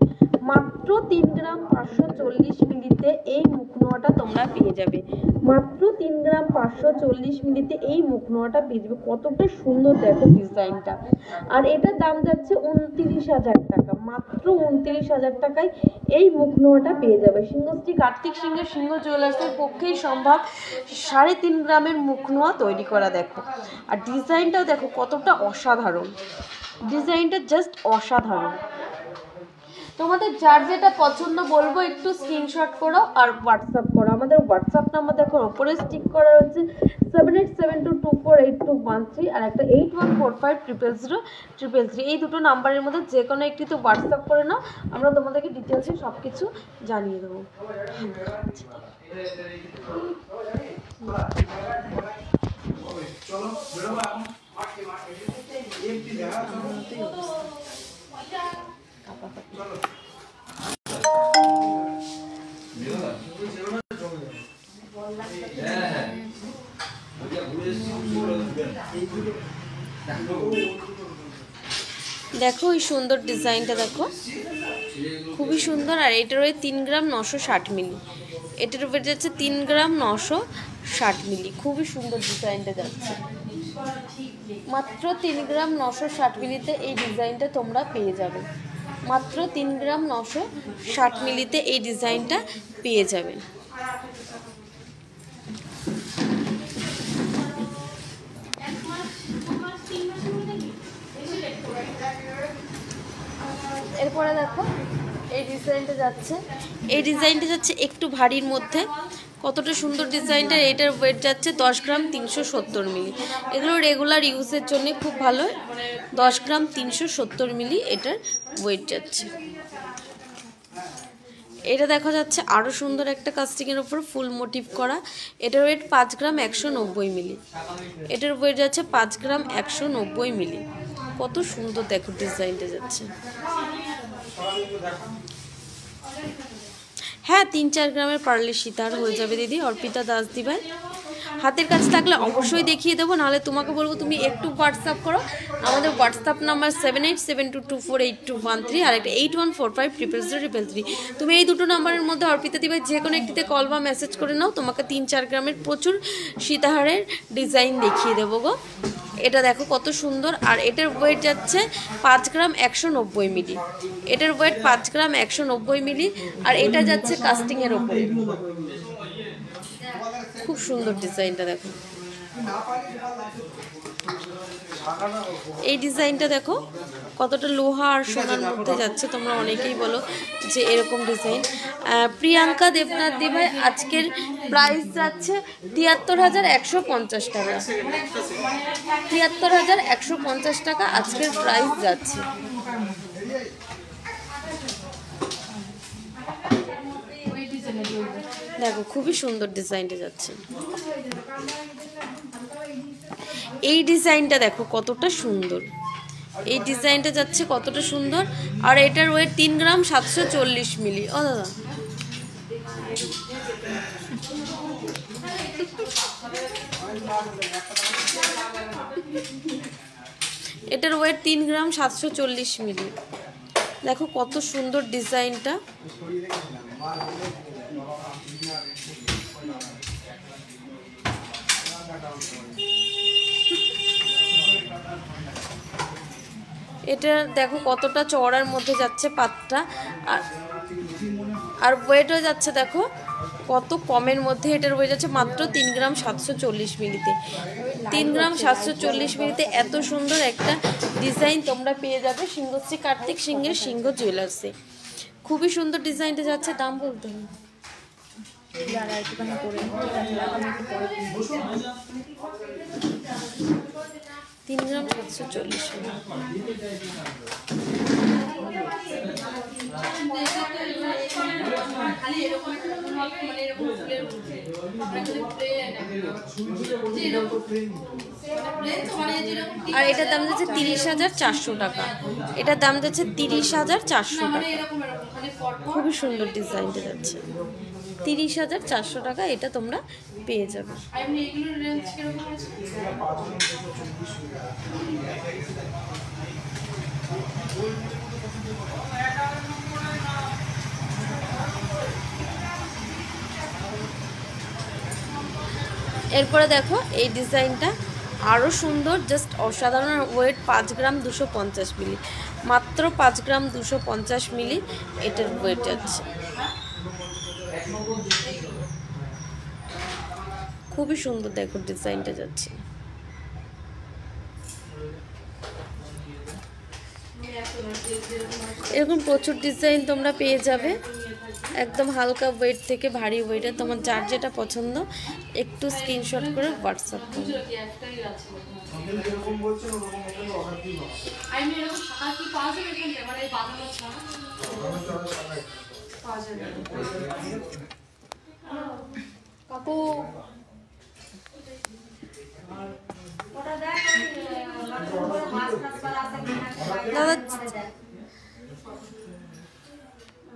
মাত্র 3 গ্রাম 540 মিলিতে এই মুখ নোয়াটা তোমরা পেয়ে যাবে। মাত্র 3 গ্রাম 540 মিলিতে এই মুখ নোয়াটা পেয়ে যাবে। কতটা সুন্দর দেখো ডিজাইনটা। আর এটার দাম যাচ্ছে 29,000 টাকা। মাত্র 29,000 টাকায় এই মুখ নোয়াটা পেয়ে যাবে। সিংহশ্রী কার্তিক সিংহের সিংহ জুয়েলার্সের পক্ষেই সম্ভব 3.5 গ্রামের মুখ নোয়া তৈরি করা। দেখো আর ডিজাইনটাও দেখো কতটা অসাধারণ, ডিজাইনটা জাস্ট অসাধারণ। তোমাদের যার যেটা পছন্দ বলবো একটু স্ক্রিনশট করো আর হোয়াটসঅ্যাপ করো। আমাদের হোয়াটসঅ্যাপ নাম্বার দেখো ওপরে স্টিক করা রয়েছে 7872248213 আর একটা 8145000033। এই দুটো নাম্বারের মধ্যে যে কোনো একটিতে হোয়াটসঅ্যাপ করে নাও, আমরা তোমাদেরকে ডিটেলসে সব কিছু জানিয়ে দেবো। দেখো এই সুন্দর ডিজাইনটা দেখো, খুবই সুন্দর। আর এটার ওই 3 গ্রাম 960 মিলি, এটার উপরে যাচ্ছে 3 গ্রাম 960 মিলি। খুবই সুন্দর ডিজাইনটা যাচ্ছে। মাত্র 3 গ্রাম 960 মিলিতে এই ডিজাইনটা তোমরা পেয়ে যাবে। মাত্র 3 গ্রাম 960 মিলিতে এই ডিজাইনটা পেয়ে যাবে। এরপরে দেখো এই ডিজাইনটা যাচ্ছে, এই ডিজাইনটা যাচ্ছে একটু ভারীর মধ্যে। কতটা সুন্দর ডিজাইনটা। এটার ওয়েট যাচ্ছে 10 গ্রাম 370 মিলি। এগুলো রেগুলার ইউজের জন্য খুব ভালো। 10 গ্রাম 370 মিলি এটার ওয়েট যাচ্ছে। এটা দেখা যাচ্ছে আরও সুন্দর একটা কাস্টিংয়ের উপর ফুল মোটিভ করা। এটার ওয়েট 5 গ্রাম 190 মিলি। এটার ওয়েট যাচ্ছে 5 গ্রাম 190 মিলি। কত সুন্দর দেখো ডিজাইনটা যাচ্ছে। হ্যাঁ 3-4 গ্রামের পারলে সীতার হয়ে যাবে দিদি। অর্পিতা দাস দিভাই হাতের কাছে থাকলে অবশ্যই দেখিয়ে দেবো, নাহলে তোমাকে বলবো তুমি একটু হোয়াটসঅ্যাপ করো। আমাদের হোয়াটসঅ্যাপ নাম্বার 7872248213 আর একটা 8145000033। তুমি এই দুটো নাম্বারের মধ্যে অর্পিতা দিভাই যে কোনো একটিতে কল বা মেসেজ করে নাও, তোমাকে 3-4 গ্রামের প্রচুর সীতাহারের ডিজাইন দেখিয়ে দেবো গো। এটা দেখো কত সুন্দর। আর এটার ওয়েট যাচ্ছে 5 গ্রাম 190 মিলি। এটার ওয়েট 5 গ্রাম 190 মিলি। আর এটা যাচ্ছে কাস্টিংয়ের ওপরে। খুব সুন্দর ডিজাইনটা দেখো। এই ডিজাইনটা দেখো কতটা লোহা আর সোনার মধ্যে যাচ্ছে। তোমরা অনেকেই বলো যে এরকম ডিজাইন। প্রিয়াঙ্কা দেবনাথ দিভাই আজকের প্রাইস যাচ্ছে 73,150 টাকা। 73,150 টাকা আজকের প্রাইস যাচ্ছে। দেখো খুবই সুন্দর ডিজাইনটা যাচ্ছে। এই ডিজাইনটা দেখো কতটা সুন্দর। এই ডিজাইনটা যাচ্ছে কতটা সুন্দর। আর এটার ওয়েট 3 গ্রাম 740 মিলি। ও দাদা এটার ওয়েট 3 গ্রাম 740 মিলি। দেখো কত সুন্দর ডিজাইনটা। এটা দেখো কতটা চওড়ার মধ্যে যাচ্ছে পাতটা। আর ওয়েটও যাচ্ছে দেখো কত কমের মধ্যে। এটার ওয়েট যাচ্ছে মাত্র 3 গ্রাম 740 মিলিতে। 3 গ্রাম 740 মিলিতে এত সুন্দর একটা ডিজাইন তোমরা পেয়ে যাবে সিংহশ্রী কার্তিক সিংহের সিংহ জুয়েলার্সে। খুবই সুন্দর ডিজাইনটা যাচ্ছে। দাম বলতে হবে 3 গ্রাম 740 আর এটার দাম যাচ্ছে 30,400 টাকা। এটার দাম যাচ্ছে 30,400 টাকা। খুবই সুন্দর ডিজাইনটা যাচ্ছে। 30,400 টাকা এটা তোমরা পেয়ে যাবে। এরপরে দেখো এই ডিজাইনটা আরও সুন্দর, জাস্ট অসাধারণ। ওয়েট 5 গ্রাম 250 মিলি, মাত্র 5 গ্রাম 250 মিলি এটার ওয়েট যাচ্ছে। খুবই সুন্দর দেখো ডিজাইনটা যাচ্ছে। এরকম প্রচুর ডিজাইন তোমরা পেয়ে যাবে, একদম হালকা ওয়েট থেকে ভারী ওয়েটে। তোমার যার যেটা পছন্দ একটু স্ক্রিনশট করে হোয়াটসঅ্যাপ করো। দাদা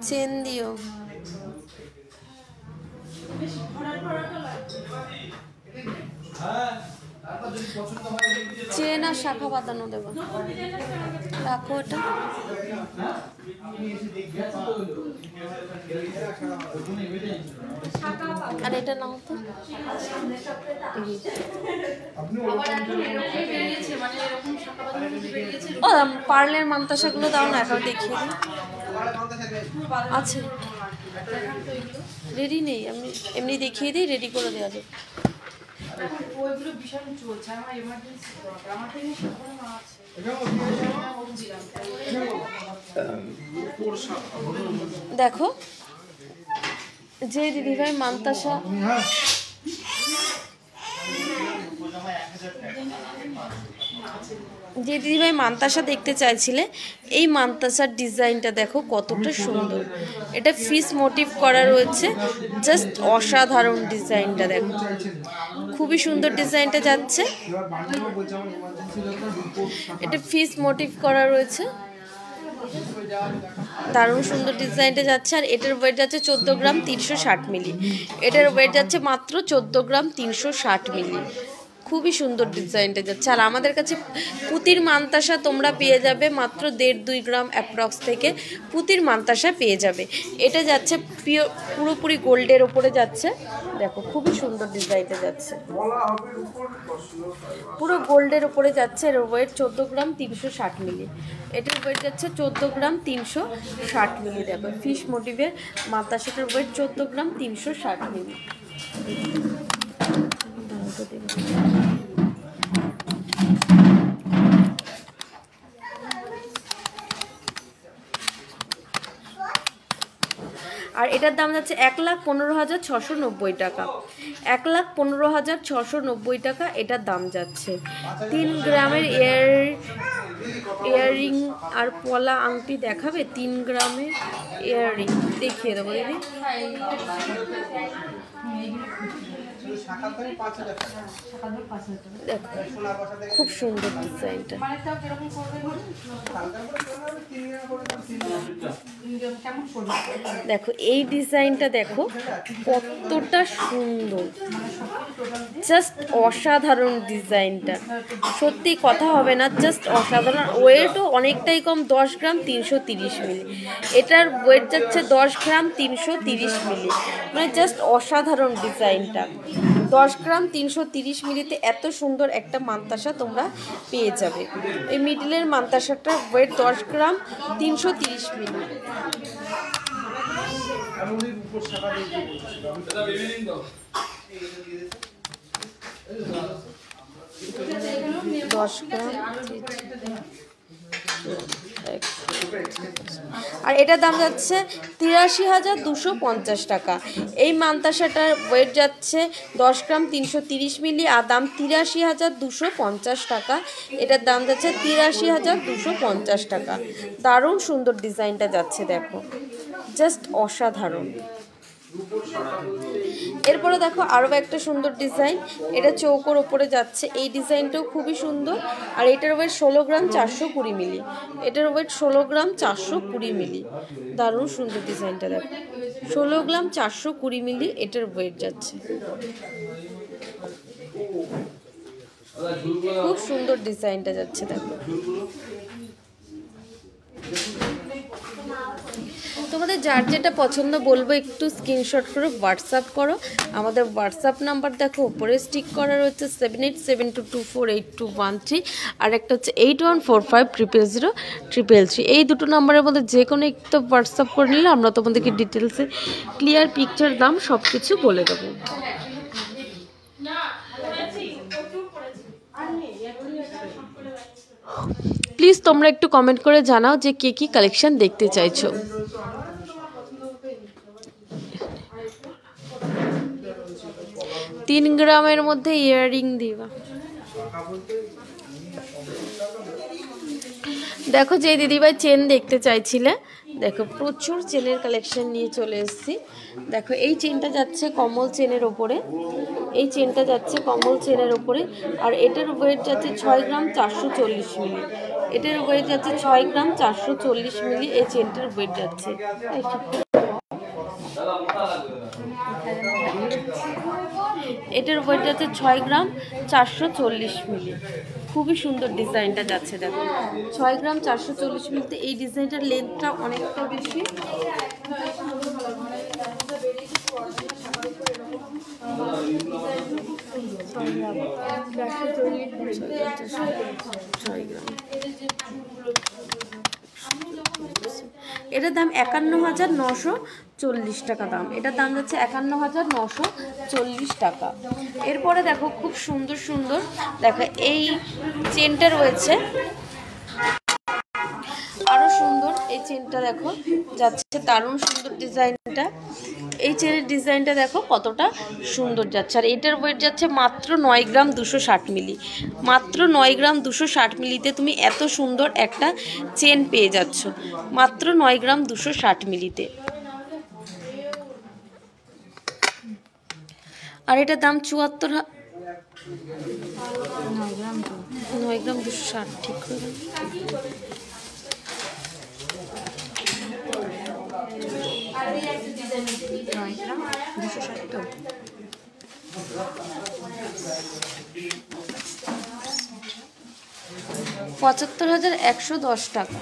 চেন দিও। চেন আর শাখা বাঁধানো দেবো, রাখো এটা। আর এটা নাও তো। ও পার্লের মান্তাসাগুলো দাও না, একবার দেখিয়ে দিই। আছে রেডি নেই, আমি এমনি দেখিয়ে দিই, রেডি করে দেওয়া যাবে। দেখো যে দিদিভাই মান্তাসা দেখতে চাইছিলে, এই মান্তাসার ডিজাইনটা দেখো কতটা সুন্দর। এটা ফিস মোটিভ করা রয়েছে, জাস্ট অসাধারণ ডিজাইনটা দেখো, খুবই সুন্দর ডিজাইনটা যাচ্ছে। এটা ফিস মোটিভ করা রয়েছে, দারুণ সুন্দর ডিজাইনটা যাচ্ছে। আর এটার ওয়েট যাচ্ছে 14 গ্রাম 360 মিলি। এটার ওয়েট যাচ্ছে মাত্র 14 গ্রাম 360 মিলি। খুবই সুন্দর ডিজাইনটা যাচ্ছে। আর আমাদের কাছে পুঁতির মান্তাসা তোমরা পেয়ে যাবে মাত্র 1.5-2 গ্রাম অ্যাপ্রক্স থেকে পুঁতির মান্তাসা পেয়ে যাবে। এটা যাচ্ছে পুরোপুরি গোল্ডের ওপরে যাচ্ছে, দেখো খুবই সুন্দর ডিজাইনটা যাচ্ছে, পুরো গোল্ডের ওপরে যাচ্ছে। এর ওয়েট 14 গ্রাম 360 মিলি। এটার ওয়েট যাচ্ছে 14 গ্রাম 360 মিলি। দেখো ফিশ মোটিভের মান্তাসাটার ওয়েট 14 গ্রাম 360 মিলি। আর এটার দাম যাচ্ছে 1,15,690 টাকা। 1,15,690 টাকা এটার দাম যাচ্ছে। 3 গ্রামের ইয়াররিং আর পলা আংটি দেখাবে? 3 গ্রামের ইয়াররিং দেখিয়ে দেবো দিদি। খুব সুন্দর ডিজাইনটা। দেখো এই ডিজাইনটা দেখো কতটা সুন্দর, জাস্ট অসাধারণ ডিজাইনটা, সত্যি কথা হবে না, জাস্ট অসাধারণ। ওয়েটও অনেকটাই কম, 10 গ্রাম 330 মিলি। এটার ওয়েট যাচ্ছে 10 গ্রাম 330 মিলি, মানে জাস্ট অসাধারণ ডিজাইনটা। 10 গ্রাম 330 মিলিতে এত সুন্দর একটা মান্তাসা তোমরা পেয়ে যাবে। এই মিডলের মান্তাসাটার ওয়েট 10 গ্রাম 330 মিলি। 10 গ্রাম। আর এটার দাম যাচ্ছে 83,250 টাকা। এই মান্তাসাটার ওয়েট যাচ্ছে 10 গ্রাম 330 মিলি, আর দাম 83,250 টাকা। এটার দাম যাচ্ছে 83,250 টাকা। দারুণ সুন্দর ডিজাইনটা যাচ্ছে, দেখো জাস্ট অসাধারণ। এরপরে দেখো আরও একটা সুন্দর ডিজাইন, এটা চৌকোর ওপরে যাচ্ছে। এই ডিজাইনটাও খুবই সুন্দর। আর এটার ওয়েট 16 গ্রাম 420 মিলি। এটার ওয়েট 16 গ্রাম 420 মিলি। দারুণ সুন্দর ডিজাইনটা দেখো, 16 গ্রাম 420 মিলি এটার ওয়েট যাচ্ছে। খুব সুন্দর ডিজাইনটা যাচ্ছে দেখো। তোমাদের যার যেটা পছন্দ বলবো একটু স্ক্রিনশট করে হোয়াটসঅ্যাপ করো। আমাদের হোয়াটসঅ্যাপ নাম্বার দেখো উপরে স্টিক করা রয়েছে 7872248213, আর একটা হচ্ছে 8145000333। এই দুটো নাম্বারের মধ্যে যে কোনো একটু হোয়াটসঅ্যাপ করে নিলে আমরা তোমাদেরকে ডিটেলসে ক্লিয়ার পিকচার দাম সব কিছু বলে দেবো। প্লিজ তোমরা একটু কমেন্ট করে জানাও যে কে কী কালেকশন দেখতে চাইছো। 3 গ্রামের মধ্যে ইয়াররিং দিবা। দেখো যে দিদিভাই চেন দেখতে চাইছিলে, দেখো প্রচুর চেনের কালেকশন নিয়ে চলে এসেছি। দেখো এই চেনটা যাচ্ছে কমল চেনের ওপরে, এই চেনটা যাচ্ছে কমল চেনের ওপরে, আর এটার ওয়েট যাচ্ছে 6 গ্রাম 440 মিলি। এটার ওয়েট যাচ্ছে 6 গ্রাম 440 মিলি, এই চেনটার ওয়েট যাচ্ছে। এটার ওয়েট যাচ্ছে 6 গ্রাম 440 মিলি। খুবই সুন্দর ডিজাইনটা যাচ্ছে। দেখো 6 গ্রাম 440 মিলিতে এই ডিজাইনটার লেন্থটা অনেকটা বেশি। এটার দাম 51,940 টাকা দাম। এটার দাম যাচ্ছে 51,940 টাকা। এরপরে দেখো খুব সুন্দর সুন্দর দেখো এই চেনটা রয়েছে, আরো সুন্দর এই চেনটা দেখো যাচ্ছে, দারুণ সুন্দর ডিজাইনটা। এই চেনের ডিজাইনটা দেখো কতটা সুন্দর যাচ্ছে, আর এটার ওয়েট যাচ্ছে মাত্র 9 গ্রাম 260 মিলি। মাত্র 9 গ্রাম 260 মিলিতে তুমি এত সুন্দর একটা চেন পেয়ে যাচ্ছ, মাত্র 9 গ্রাম 260 মিলিতে। আর এটার দাম 9 গ্রাম 260 ঠিক করে। $75,110 টাকা।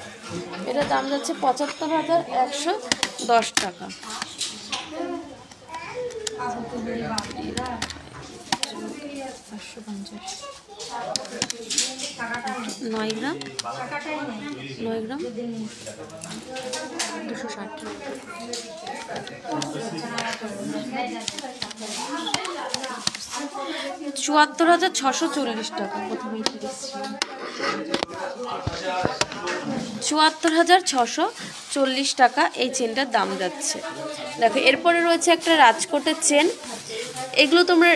এটার দাম যাচ্ছে 75,110 টাকা। 9 গ্রাম 260। $74,640 টাকা। 74,640 টাকা এই চেনটার দাম যাচ্ছে। দেখো এরপরে রয়েছে একটা রাজকোটের চেন। এগুলো তোমরা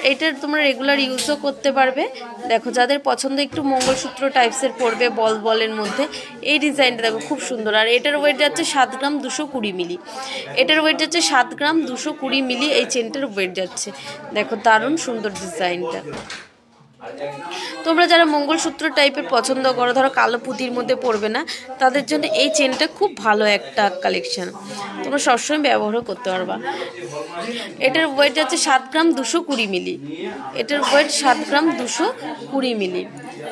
রেগুলার ইউজও করতে পারবে। দেখো যাদের পছন্দ একটু মঙ্গলসূত্র টাইপসের পড়বে বলের মধ্যে, এই ডিজাইনটা দেখো খুব সুন্দর। আর এটার ওয়েট যাচ্ছে 7 গ্রাম 220 মিলি। এটার ওয়েট যাচ্ছে 7 গ্রাম 220 মিলি এই চেনটার ওয়েট যাচ্ছে। দেখো দারুণ সুন্দর ডিজাইনটা। তোমরা যারা মঙ্গলসূত্র টাইপের পছন্দ করো, ধরো কালো পুঁতির মধ্যে পড়বে না, তাদের জন্য এই চেনটা খুব ভালো একটা কালেকশন, তোমরা সবসময় ব্যবহারও করতে পারবা। এটার ওয়েট যাচ্ছে 7 গ্রাম 220 মিলি। এটার ওয়েট 7 গ্রাম 220 মিলি।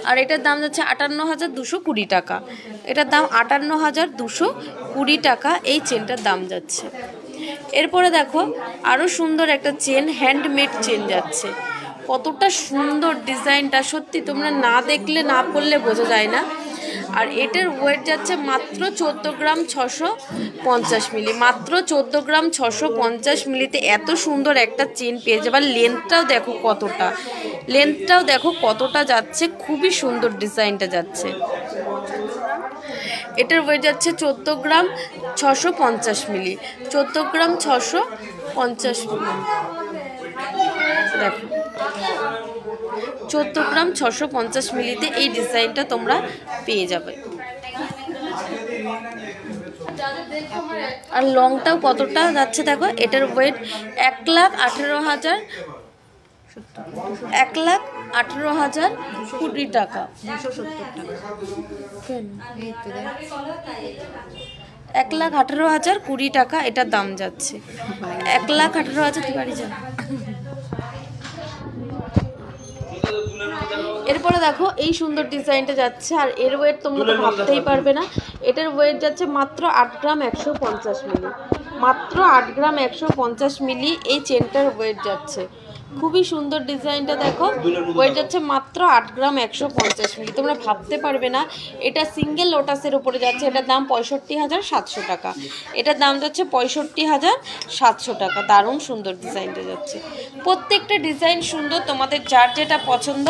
আর এটার দাম যাচ্ছে 58,220 টাকা। এটার দাম 58,220 টাকা এই চেনটার দাম যাচ্ছে। এরপরে দেখো আরও সুন্দর একটা চেন, হ্যান্ডমেড চেন যাচ্ছে। কতটা সুন্দর ডিজাইনটা, সত্যি তোমরা না দেখলে না পড়লে বোঝা যায় না। আর এটার ওয়েট যাচ্ছে মাত্র 14 গ্রাম 650 মিলি। মাত্র 14 গ্রাম 650 মিলিতে এত সুন্দর একটা চেন পেয়ে যাবে। লেন্থটাও দেখো কতটা যাচ্ছে, খুবই সুন্দর ডিজাইনটা যাচ্ছে। এটার ওয়েট যাচ্ছে 14 গ্রাম 650 মিলি। 14 গ্রাম 650 মিলি। দেখো 14 গ্রাম 650 মিলিতে এই ডিজাইনটা তোমরা পেয়ে যাবে। আর লংটাও কতটা যাচ্ছে দেখো। এটার ওয়েট 1,18,000 1,18,020 টাকা। 1,18,020 টাকা এটার দাম যাচ্ছে। 1,18,000 বাড়ি যান। এরপরে দেখো এই সুন্দর ডিজাইনটা যাচ্ছে, আর এর ওয়েট তোমরা তো ভাবতেই পারবে না। এটার ওয়েট যাচ্ছে মাত্র 8 গ্রাম 150 মিলি। মাত্র 8 গ্রাম 150 মিলি এই চেনটার ওয়েট যাচ্ছে। খুবই সুন্দর ডিজাইনটা দেখো, ওয়েট যাচ্ছে মাত্র 8 গ্রাম 150 মিলি। তোমরা ভাবতে পারবে না এটা সিঙ্গেল লোটাসের উপরে যাচ্ছে। এটার দাম 65,700 টাকা। এটার দাম যাচ্ছে 65,700 টাকা। দারুণ সুন্দর ডিজাইনটা যাচ্ছে। প্রত্যেকটা ডিজাইন সুন্দর, তোমাদের যার যেটা পছন্দ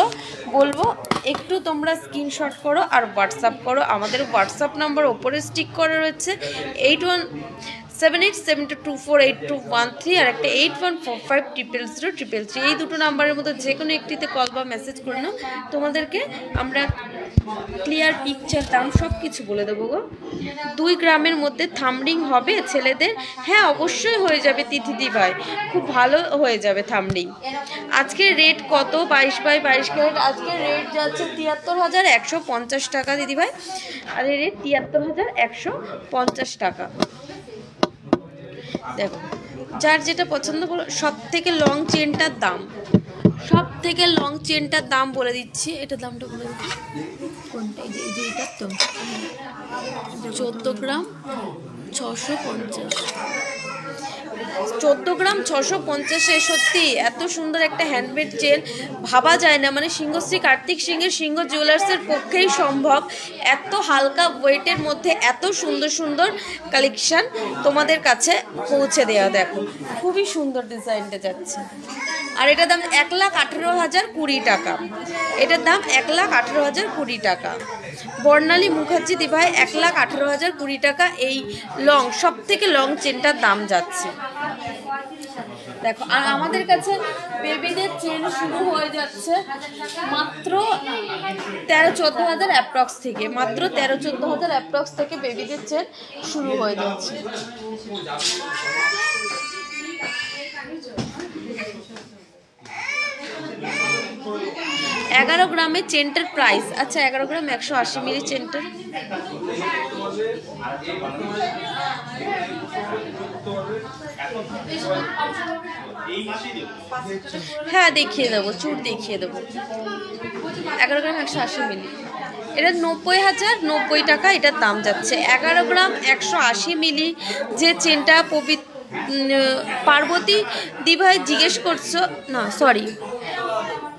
বলবো একটু তোমরা স্ক্রিনশট করো আর হোয়াটসঅ্যাপ করো। আমাদের হোয়াটসঅ্যাপ নাম্বার ওপরে স্টিক করা রয়েছে 8178724821 আর একটা 8145000033। এই দুটো নাম্বারের মধ্যে যে কোনো একটিতে কল বা মেসেজ করে নাও, তোমাদেরকে আমরা ক্লিয়ার পিকচার দাম সব কিছু বলে দেবো গো। 2 গ্রামের মধ্যে থামরিং হবে ছেলেদের? হ্যাঁ অবশ্যই হয়ে যাবে তিথিদি ভাই, খুব ভালো হয়ে যাবে থামরিং। আজকের রেট কত? 22x22 carat. আজকের রেট যাচ্ছে 73,150 টাকা দিদি ভাই। আর এই রেট 73,150 টাকা। দেখো যার যেটা পছন্দ বলো। সব থেকে লং চেনটার দাম, সব থেকে লং চেনটার দাম বলে দিচ্ছি। এটা দামটা বলে দিচ্ছি কোনটা? এই যে এটার তো 14 গ্রাম 650। 14 গ্রাম 650-এ সত্যি এত সুন্দর একটা হ্যান্ডমেড চেন ভাবা যায় না। মানে সিংহশ্রী কার্তিক সিংহের সিংহ জুয়েলার্সের পক্ষেই সম্ভব এত হালকা ওয়েটের মধ্যে এত সুন্দর সুন্দর কালেকশান তোমাদের কাছে পৌঁছে দেওয়া। দেখো খুবই সুন্দর ডিজাইনটা যাচ্ছে। আর এটার দাম 1,18,020 টাকা। এটার দাম 1,18,020 টাকা। বর্ণালী মুখার্জি দিভাই 1,18,020 টাকা। এই লং সব থেকে লং চেনটার দাম যাচ্ছে। দেখো আর আমাদের কাছে বেবিদের চেন শুরু হয়ে যাচ্ছে মাত্র 13-14 হাজার অ্যাপ্রক্স থেকে। মাত্র 13-14 হাজার অ্যাপ্রক্স থেকে বেবিদের চেন শুরু হয়ে যাচ্ছে। 11 গ্রামের চেনটার প্রাইস, আচ্ছা 11 গ্রাম 180 মিলি চেনটার হ্যাঁ দেখিয়ে দেবো, চুর দেখিয়ে দেবো। 11 গ্রাম 180 মিলি, এটা 90,090 টাকা এটার দাম যাচ্ছে। 11 গ্রাম 180 মিলি যে চেনটা পার্বতী দিভাই জিজ্ঞেস করছো, না সরি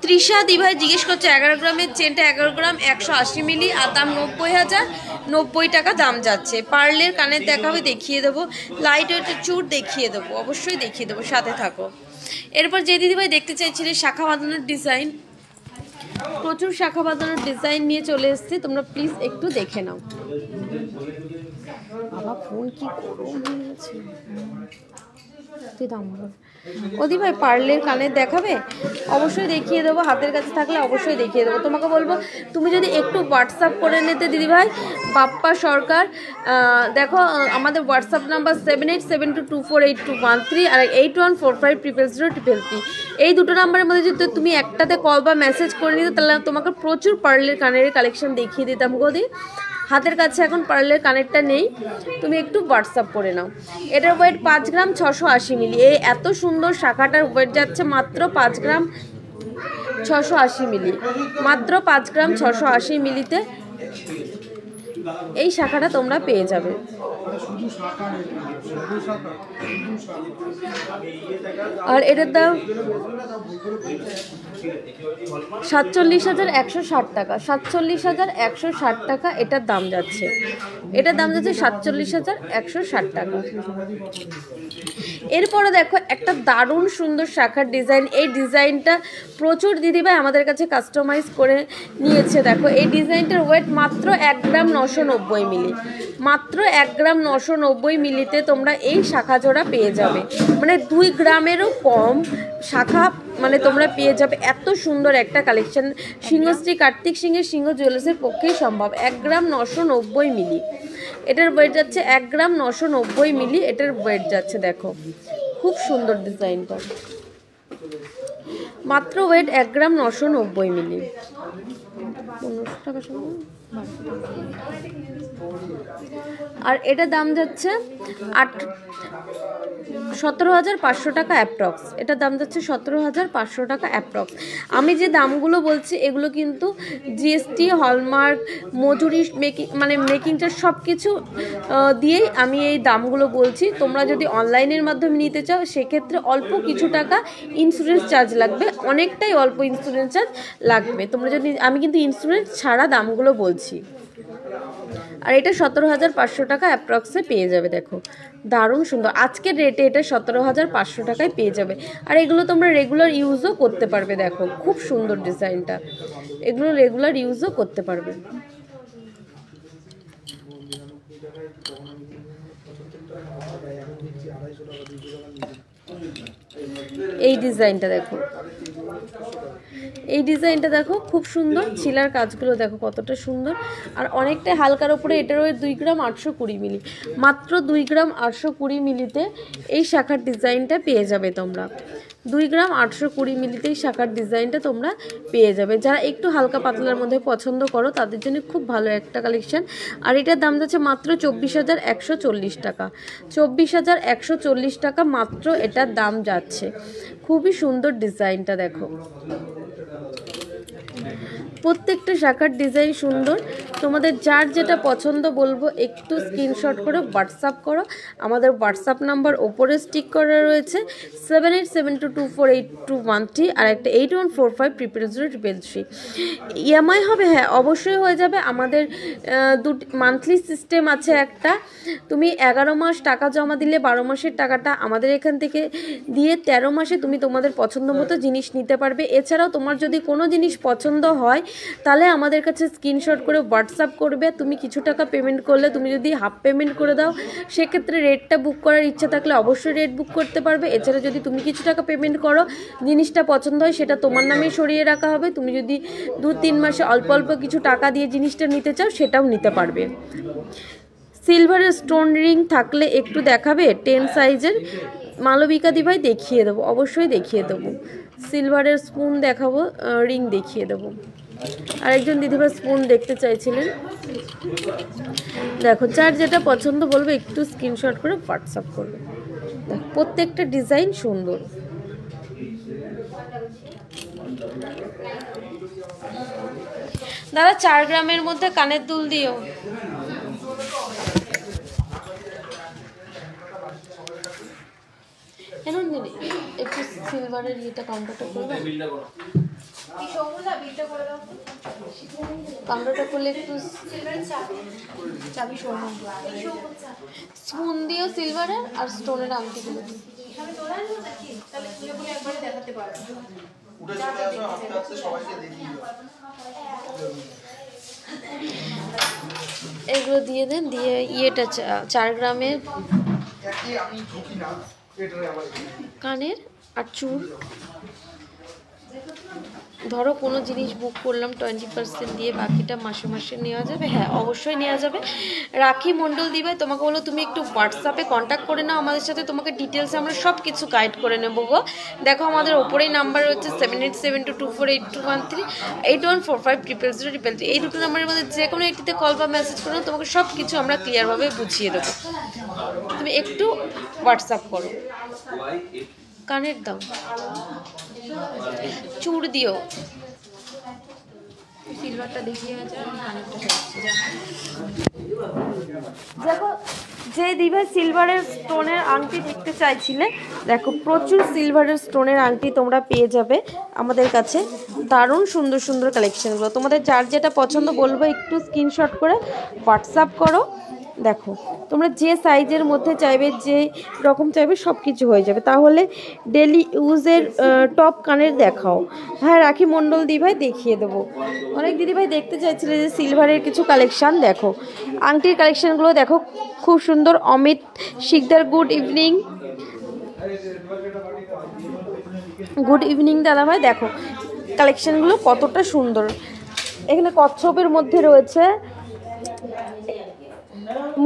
তৃষা দিভাই জিজ্ঞেস করছে 11 গ্রামের চেনটা 11 গ্রাম 180 মিলি আর দাম 90,090 টাকা দাম যাচ্ছে। পার্লের কানের দেখাবে, দেখিয়ে দেবো। লাইট ওয়েটের চুর দেখিয়ে দেবো, অবশ্যই দেখিয়ে দেবো, সাথে থাকো। এরপর যে দিদিভাই দেখতে চাইছিলে শাখা বাঁধানোর ডিজাইন, প্রচুর শাখা বাঁধানোর ডিজাইন নিয়ে চলে এসেছি, তোমরা প্লিজ একটু দেখে নাও। বাবা ফোন কি গরম হয়ে গেছে। ওদি ভাই পার্লের কানের দেখাবে, অবশ্যই দেখিয়ে দেবো। হাতের কাছে থাকলে অবশ্যই দেখিয়ে দেবো। তোমাকে বলবো তুমি যদি একটু হোয়াটসঅ্যাপ করে নিতে দিদিভাই, বাপ্পা সরকার। দেখো আমাদের হোয়াটসঅ্যাপ নাম্বার 7872248213 আর 8145000033। এই দুটো নাম্বারের মধ্যে যদি তুমি একটাতে কল বা মেসেজ করে নিতে তাহলে তোমাকে প্রচুর পার্লের কানের কালেকশন দেখিয়ে দিতাম গদি। হাতের কাছে এখন পার্লের কানেরটা নেই, তুমি একটু হোয়াটসঅ্যাপ করে নাও। এটার ওয়েট 5 গ্রাম 680 মিলি। এই এত সুন্দর শাখাটার ওয়েট যাচ্ছে মাত্র 5 গ্রাম 680 মিলি। মাত্র 5 গ্রাম 680 মিলিতে এই শাখাটা তোমরা পেয়ে যাবে। আর এটার দাম 47,160 টাকা। 47,160 টাকা এটার দাম যাচ্ছে। এটার দাম যাচ্ছে 47,160 টাকা। এরপরে দেখো একটা দারুণ সুন্দর শাখার ডিজাইন। এই ডিজাইনটা প্রচুর দিদিভাই আমাদের কাছে কাস্টমাইজ করে নিয়েছে। দেখো এই ডিজাইনটার ওয়েট মাত্র 1 গ্রাম 990 মিলি। মাত্র 1 গ্রাম 990 মিলিতে তোমরা এই শাখা জোড়া পেয়ে যাবে। মানে 2 গ্রামেরও কম শাখা মানে তোমরা পেয়ে যাবে। এত সুন্দর একটা কালেকশন সিংহশ্রী কার্তিক সিংহের সিংহ জুয়েলার্সের পক্ষেই সম্ভব। 1 গ্রাম 990 মিলি এটার ওয়েট যাচ্ছে। 1 গ্রাম 990 মিলি এটার ওয়েট যাচ্ছে। দেখো খুব সুন্দর ডিজাইনটা, মাত্র ওয়েট 1 গ্রাম 990 মিলি। 1500 টাকা সময়। আর এটা দাম যাচ্ছে 17,500 টাকা অ্যাপ্রক্স। এটার দাম যাচ্ছে 17,500 টাকা অ্যাপ্রক্স। আমি যে দামগুলো বলছি এগুলো কিন্তু জিএসটি, হলমার্ক, মজুরি, মেকিং চার্জ সব কিছু দিয়েই আমি এই দামগুলো বলছি। তোমরা যদি অনলাইনের মাধ্যমে নিতে চাও সেক্ষেত্রে অল্প কিছু টাকা ইন্স্যুরেন্স চার্জ লাগবে, অনেকটাই অল্প ইন্স্যুরেন্স চার্জ লাগবে। তোমরা যদি, আমি কিন্তু ইন্স্যুরেন্স ছাড়া দামগুলো বলছি। আর এটা 17,500 টাকা অ্যাপ্রক্সে পেয়ে যাবে। দেখো দারুণ সুন্দর, আজকের রেটে এটা 17,500 টাকায় পেয়ে যাবে। আর এগুলো তোমরা রেগুলার ইউজও করতে পারবে। দেখো খুব সুন্দর ডিজাইনটা, এগুলো রেগুলার ইউজও করতে পারবে। এই ডিজাইনটা দেখো, এই ডিজাইনটা দেখো খুব সুন্দর, ছিলার কাজগুলো দেখো কতটা সুন্দর। আর অনেকটাই হালকার ওপরে। এটার ওই 2 গ্রাম 820 মিলি, মাত্র 2 গ্রাম 820 মিলিতে এই শাখার ডিজাইনটা পেয়ে যাবে তোমরা। 2 গ্রাম 820 মিলিতেই শাখার ডিজাইনটা তোমরা পেয়ে যাবে। যারা একটু হালকা পাতলার মধ্যে পছন্দ করো তাদের জন্য খুব ভালো একটা কালেকশন। আর এটার দাম যাচ্ছে মাত্র 24,140 টাকা। 24,140 টাকা মাত্র এটার দাম যাচ্ছে। খুবই সুন্দর ডিজাইনটা দেখো, প্রত্যেকটা শাখার ডিজাইন সুন্দর। তোমাদের যার যেটা পছন্দ বলবো একটু স্ক্রিনশট করে হোয়াটসঅ্যাপ করো। আমাদের হোয়াটসঅ্যাপ নাম্বার ওপরে স্টিক করা রয়েছে 7872248213 আর একটা 81450033। ইএমআই হবে? হ্যাঁ অবশ্যই হয়ে যাবে। আমাদের মান্থলি সিস্টেম আছে একটা। তুমি 11 মাস টাকা জমা দিলে 12 মাসের টাকাটা আমাদের এখান থেকে দিয়ে 13 মাসে তুমি তোমাদের পছন্দ মতো জিনিস নিতে পারবে। এছাড়াও তোমার যদি কোনো জিনিস পছন্দ হয় তাহলে আমাদের কাছে স্ক্রিনশট করে হোয়াটসঅ্যাপ করবে। তুমি কিছু টাকা পেমেন্ট করলে, তুমি যদি হাফ পেমেন্ট করে দাও সেক্ষেত্রে রেটটা বুক করার ইচ্ছা থাকলে অবশ্যই রেট বুক করতে পারবে। এছাড়া যদি তুমি কিছু টাকা পেমেন্ট করো, জিনিসটা পছন্দ হয় সেটা তোমার নামেই সরিয়ে রাখা হবে। তুমি যদি 2-3 মাসে অল্প অল্প কিছু টাকা দিয়ে জিনিসটা নিতে চাও সেটাও নিতে পারবে। সিলভারের স্টোন রিং থাকলে একটু দেখাবে 10 সাইজের। মালবিকা দি ভাই দেখিয়ে দেবো, অবশ্যই দেখিয়ে দেবো। সিলভারের স্পুন দেখাবো, রিং দেখিয়ে দেবো। আরেকজন দিদিভাই স্পুন দেখতে চাইছিলেন। দেখো যার যেটা পছন্দ বলবে একটু স্ক্রিনশট করে হোয়াটসঅ্যাপ করবে। দেখো প্রত্যেকটা ডিজাইন সুন্দর। দাদা 4 গ্রামের মধ্যে কানের দুল দিও। একটু সিলভারের ইয়েটা কাউন্টারটা করবে, কাউন্টারটা করলে একটু চাবি স্পুন দিও সিলভারের আর স্টোনের আংটিগুলো। এগুলো দিয়ে দেন, দিয়ে ইয়েটা 4 গ্রামের কানের আর চুল। ধরো কোনো জিনিস বুক করলাম 20% দিয়ে, বাকিটা মাসে মাসে নেওয়া যাবে? হ্যাঁ অবশ্যই নেওয়া যাবে। রাখি মণ্ডল দিবে তোমাকে বলো তুমি একটু হোয়াটসঅ্যাপে কন্ট্যাক্ট করে নাও আমাদের সাথে, তোমাকে ডিটেলসে আমরা সব কিছু গাইড করে নেবো গো। দেখো আমাদের ওপরেই নাম্বার রয়েছে 7872248213, 81450033। এই দুটো নাম্বারের মধ্যে যে কোনো একটিতে কল বা মেসেজ করো, তোমাকে সব কিছু আমরা ক্লিয়ারভাবে বুঝিয়ে দেবো। তুমি একটু হোয়াটসঅ্যাপ করো। কানের দাও, চুড় দিও, সিলভারটা দেখিয়ে আছে। দেখো যে দিবে সিলভারের স্টোনের আংটি দেখতে চাইছিলে, দেখো প্রচুর সিলভারের স্টোনের আংটি তোমরা পেয়ে যাবে আমাদের কাছে। দারুণ সুন্দর সুন্দর কালেকশনগুলো। তোমাদের যার যেটা পছন্দ বলবো একটু স্ক্রিনশট করে হোয়াটসঅ্যাপ করো। দেখো তোমরা যে সাইজের মধ্যে চাইবে, যে রকম চাইবে সব কিছু হয়ে যাবে। তাহলে ডেলি ইউজের টপ কানের দেখাও। হ্যাঁ রাখি মণ্ডল দিভাই দেখিয়ে দেবো। অনেক দিদিভাই দেখতে চাইছিলে যে সিলভারের কিছু কালেকশান। দেখো আংটির কালেকশানগুলো দেখো খুব সুন্দর। Amit Shikdar good evening, good evening দাদাভাই। দেখো কালেকশানগুলো কতটা সুন্দর। এখানে কচ্ছপের মধ্যে রয়েছে,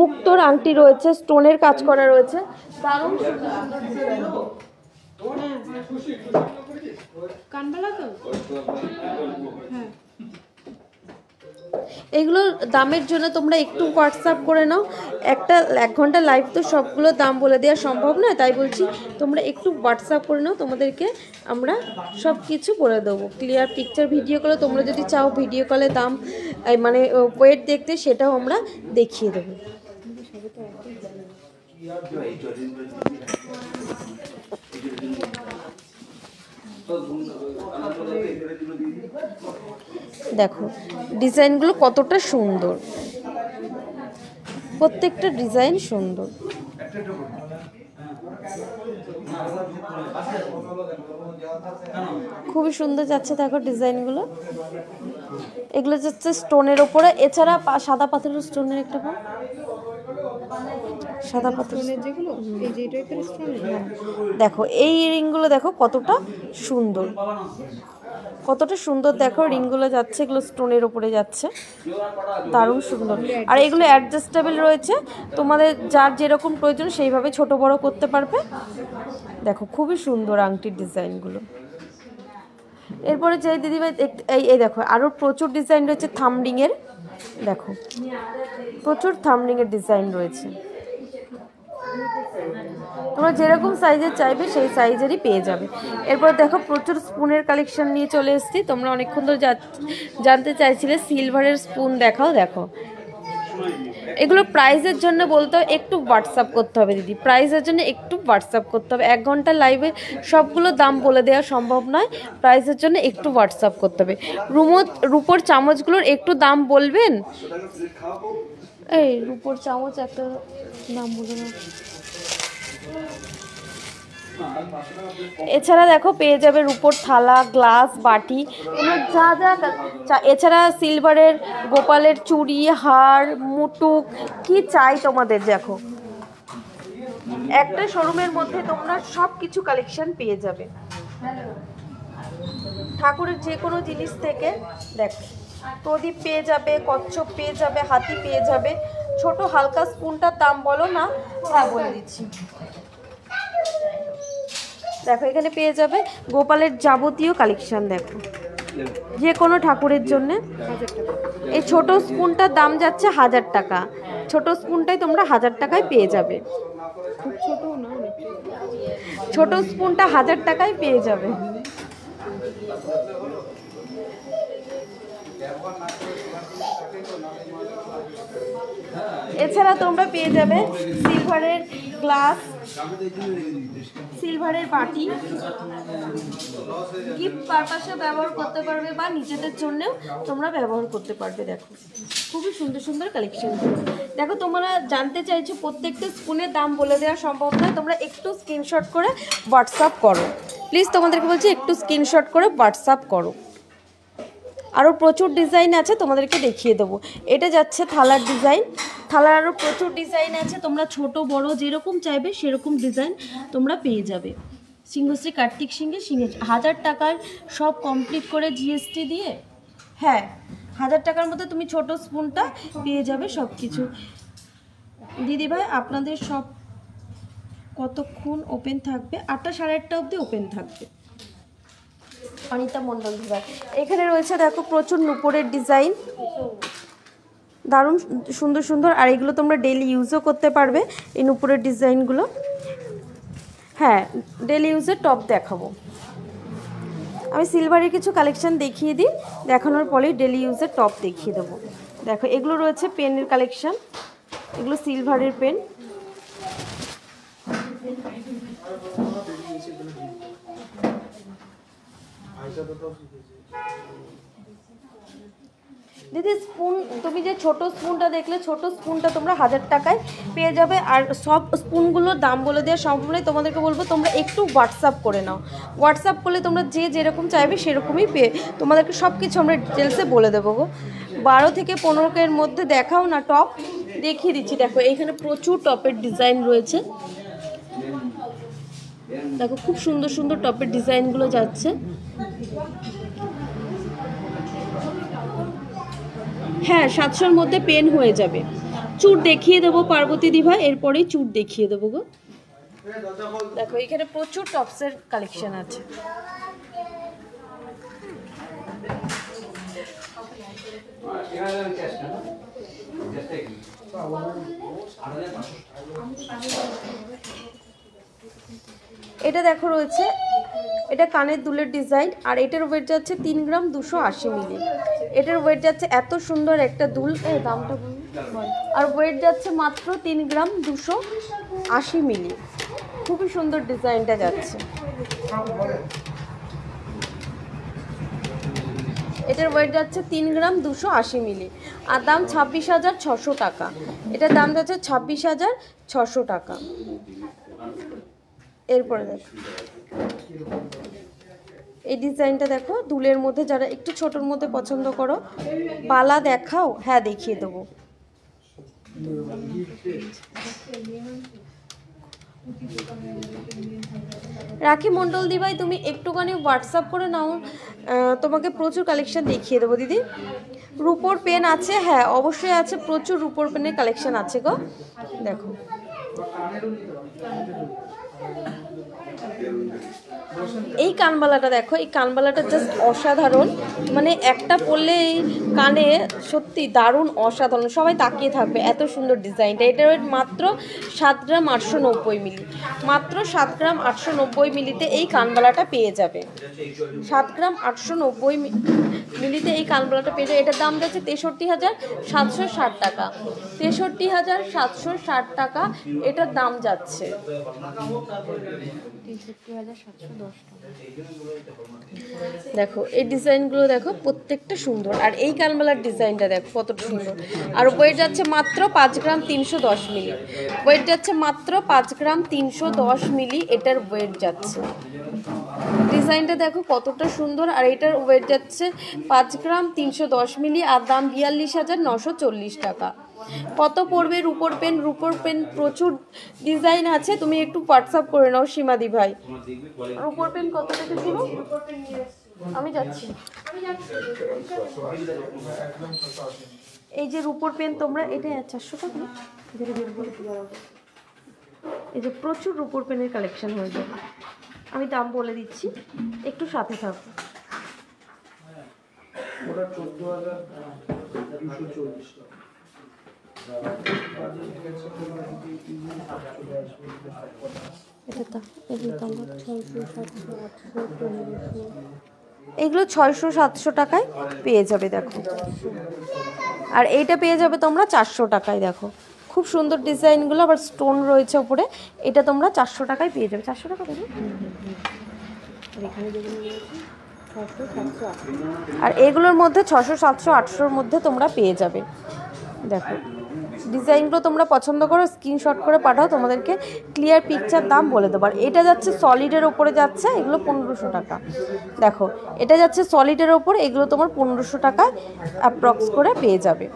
মুক্তোর আংটি রয়েছে, স্টোনের কাজ করা রয়েছে, দারুণ কানবালা তো। এইগুলোর দামের জন্য তোমরা একটু হোয়াটসঅ্যাপ করে নাও। 1 ঘন্টা লাইভ তো সবগুলো দাম বলে দেওয়া সম্ভব নয়, তাই বলছি তোমরা একটু হোয়াটসঅ্যাপ করে নাও, তোমাদেরকে আমরা সব কিছু বলে দেবো। ক্লিয়ার পিকচার ভিডিও কলে তোমরা যদি চাও ভিডিও কলে দাম মানে ওয়েট দেখতে, সেটাও আমরা দেখিয়ে দেবো। দেখো ডিজাইনগুলো কতটা সুন্দর, প্রত্যেকটা ডিজাইন সুন্দর। খুবই সুন্দর যাচ্ছে দেখো ডিজাইনগুলো। এগুলো যাচ্ছে স্টোনের ওপরে, এছাড়া সাদা পাথরের স্টোনের একটা সাদা পাথরের যেগুলো এই টাইপের স্টোন। দেখো এই রিংগুলো দেখো কতটা সুন্দর, কতটা সুন্দর দেখো রিংগুলো যাচ্ছে, এগুলো স্টোনের ওপরে যাচ্ছে, দারুণ সুন্দর। আর এগুলো অ্যাডজাস্টেবল রয়েছে, তোমাদের যার যেরকম প্রয়োজন সেইভাবে ছোট বড় করতে পারবে। দেখো খুবই সুন্দর আংটির ডিজাইনগুলো। এরপরে যে দিদিভাই এই দেখো আরও প্রচুর ডিজাইন রয়েছে থামরিংয়ের। দেখো প্রচুর থামরিংয়ের ডিজাইন রয়েছে, তোমরা যেরকম সাইজের চাইবে সেই সাইজেরই পেয়ে যাবে। এরপর দেখো প্রচুর স্পুনের কালেকশন নিয়ে চলে এসেছি। তোমরা অনেকক্ষণ ধরে জানতে চাইছিলে সিলভারের স্পুন দেখাও। দেখো এগুলো প্রাইসের জন্য বলতে হবে একটু হোয়াটসঅ্যাপ করতে হবে দিদি, প্রাইসের জন্য একটু হোয়াটসঅ্যাপ করতে হবে। 1 ঘন্টা লাইভে সবগুলো দাম বলে দেওয়া সম্ভব নয়, প্রাইসের জন্য একটু হোয়াটসঅ্যাপ করতে হবে। রুপোর চামচগুলোর একটু দাম বলবেন। এই রুপোর চামচ একটা দাম বলে না। এছাড়া দেখো পেয়ে যাবে রুপোর থালা, গ্লাস, বাটি, যা যা। এছাড়া সিলভারের গোপালের চুড়ি, হার, মুটুক, কি চাই তোমাদের। দেখো একটা শোরুমের মধ্যে তোমরা সব কিছু কালেকশন পেয়ে যাবে, ঠাকুরের যে কোনো জিনিস থেকে। দেখো প্রদীপ পেয়ে যাবে, কচ্ছপ পেয়ে যাবে, হাতি পেয়ে যাবে। ছোট হালকা স্পুনটার দাম বলো না? হ্যাঁ বলে দিচ্ছি। দেখো এখানে পেয়ে যাবে গোপালের যাবতীয় কালেকশন। দেখো যে কোনো ঠাকুরের জন্য। এই ছোট স্পুনটার দাম যাচ্ছে 1000 টাকা, ছোট স্পুনটাই তোমরা 1000 টাকায় পেয়ে যাবে। ছোট স্পুনটা 1000 টাকায় পেয়ে যাবে। এছাড়া তোমরা পেয়ে যাবে সিলভারের গ্লাস, সিলভারের বাটি, গিফট পারপাসে ব্যবহার করতে পারবে বা নিজেদের জন্যও তোমরা ব্যবহার করতে পারবে। দেখো খুবই সুন্দর সুন্দর কালেকশন। দেখো তোমরা জানতে চাইছো প্রত্যেকটা স্পুনের দাম বলে দেওয়া সম্ভব নয়, তোমরা একটু স্ক্রিনশট করে হোয়াটসঅ্যাপ করো প্লিজ। তোমাদেরকে বলছি একটু স্ক্রিনশট করে হোয়াটসঅ্যাপ করো। আরও প্রচুর ডিজাইন আছে, তোমাদেরকে দেখিয়ে দেবো। এটা যাচ্ছে থালার ডিজাইন, থালার আরও প্রচুর ডিজাইন আছে, তোমরা ছোট বড় যেরকম চাইবে সেরকম ডিজাইন তোমরা পেয়ে যাবে। সিংহশ্রী কার্তিক সিংহে 1000 টাকার সব কমপ্লিট করে জিএসটি দিয়ে। হ্যাঁ 1000 টাকার মধ্যে তুমি ছোট স্পুনটা পেয়ে যাবে সব কিছু। দিদিভাই আপনাদের সব কতক্ষণ ওপেন থাকবে? 8টা 8:30 অবধি ওপেন থাকবে। অনিতা মণ্ডল দিদিভাই এখানে রয়েছে দেখো প্রচুর নুপুরের ডিজাইন, দারুণ সুন্দর সুন্দর। আর এগুলো তোমরা ডেলি ইউজও করতে পারবে এই নুপুরের ডিজাইনগুলো। হ্যাঁ ডেলি ইউজের টপ দেখাবো আমি, সিলভারের কিছু কালেকশন দেখিয়ে দিই, দেখানোর পরেই ডেলি ইউজের টপ দেখিয়ে দেবো। দেখো এগুলো রয়েছে পেনের কালেকশন, এগুলো সিলভারের পেন। দিদি স্পুন তুমি যে ছোট স্পুনটা দেখলে, ছোট স্পুনটা তোমরা 1000 টাকায় পেয়ে যাবে। আর সব স্পুনগুলোর দাম বলে দেওয়া সম্ভব নয়, তোমাদেরকে বলবো তোমরা একটু হোয়াটসঅ্যাপ করে নাও। হোয়াটসঅ্যাপ করলে তোমরা যে যেরকম চাইবে সেরকমই পেয়ে তোমাদেরকে সব কিছু আমরা ডিটেলসে বলে দেবো গো। 12 থেকে 15 মধ্যে দেখাও না টপ, দেখিয়ে দিচ্ছি। দেখো এইখানে প্রচুর টপের ডিজাইন রয়েছে, দেখো খুব সুন্দর সুন্দর টপের ডিজাইনগুলো যাচ্ছে। হ্যাঁ 700-র মধ্যে পেন হয়ে যাবে। চুড় দেখিয়ে দেবো পার্বতী দিভা, এরপরেই চুড় দেখিয়ে দেবো গো। দেখো এখানে প্রচুর টপসের কালেকশন আছে। এটা দেখো রয়েছে, এটা কানের দুলের ডিজাইন, আর এটার ওয়েট যাচ্ছে 3 গ্রাম 280 মিলি। এটার ওয়েট যাচ্ছে এত সুন্দর একটা দুল, দামটা বল, আর ওয়েট যাচ্ছে মাত্র 3 গ্রাম 280 মিলি। খুবই সুন্দর ডিজাইনটা যাচ্ছে। এটার ওয়েট যাচ্ছে 3 গ্রাম 280 মিলি, আর দাম 26,600 টাকা। এটার দাম যাচ্ছে 26,600 টাকা। এরপরে দেখো এই ডিজাইনটা দেখো, দুলের মধ্যে যারা একটু ছোটোর মধ্যে পছন্দ করো। বালা দেখাও, হ্যাঁ দেখিয়ে দেবো। রাখি মণ্ডল দি ভাই, তুমি একটুখানি হোয়াটসঅ্যাপ করে নাও, তোমাকে প্রচুর কালেকশন দেখিয়ে দেবো দিদি। রুপোর পেন আছে, হ্যাঁ অবশ্যই আছে, প্রচুর রুপোর পেনের কালেকশন আছে গো। দেখো এই কানবালাটা দেখো, এই কানবালাটা জাস্ট অসাধারণ, মানে একটা পরলে এই কানে সত্যি দারুণ অসাধারণ, সবাই তাকিয়ে থাকবে, এত সুন্দর ডিজাইনটা। এটার ওয়েট মাত্র 7 গ্রাম 890 মিলি, মাত্র 7 গ্রাম 890 মিলিতে এই কানবালাটা পেয়ে যাবে। 7 গ্রাম 890 মিলিতে এই কানবালাটা পেয়ে যাবে। এটার দাম যাচ্ছে 63,760 টাকা, 63,760 টাকা এটার দাম যাচ্ছে। 63,710 টাকা। দেখো এই ডিজাইনগুলো দেখো, প্রত্যেকটা সুন্দর, আর এই কানবালার ডিজাইনটা দেখো কতটা সুন্দর। আর ওয়েট যাচ্ছে মাত্র 5 গ্রাম 310 মিলি, ওয়েট যাচ্ছে মাত্র 5 গ্রাম 310 মিলি এটার ওয়েট যাচ্ছে। ডিজাইনটা দেখো কতটা সুন্দর, আর এটার ওয়েট যাচ্ছে 5 গ্রাম 310 মিলি, আর দাম 42,940 টাকা। কত পড়বে রুপোর পেন? রুপোর পেন প্রচুর ডিজাইন আছে, তুমি একটু হোয়াটসঅ্যাপ করে নাও সীমাদি ভাই। রুপোর পেন কত থেকে শুরু? আমি যাচ্ছি। এই যে রুপোর পেন তোমরা, এটা 400 টাকা, এই যে প্রচুর রুপোর পেনের কালেকশন হয়ে যাবে। আমি দাম বলে দিচ্ছি, একটু সাথে থাকো। এগুলো 600-700 টাকায় পেয়ে যাবে দেখো, আর এইটা পেয়ে যাবে তোমরা 400 টাকায়। দেখো খুব সুন্দর ডিজাইনগুলো, আবার স্টোন রয়েছে ওপরে, এটা তোমরা 400 টাকায় পেয়ে যাবে। 400 টাকা দেবে, আর এগুলোর মধ্যে 600, 700, 800-র মধ্যে তোমরা পেয়ে যাবে। দেখো ডিজাইনগুলো তোমরা পছন্দ করো, স্ক্রিনশট করে পাঠাও, তোমাদেরকে ক্লিয়ার পিকচার দাম বলে দেবো। আর এটা যাচ্ছে সলিডের ওপরে যাচ্ছে, এগুলো 1500 টাকা। দেখো এটা যাচ্ছে সলিডের ওপর, এগুলো তোমার 1500 টাকায় অ্যাপ্রক্স করে পেয়ে যাবে,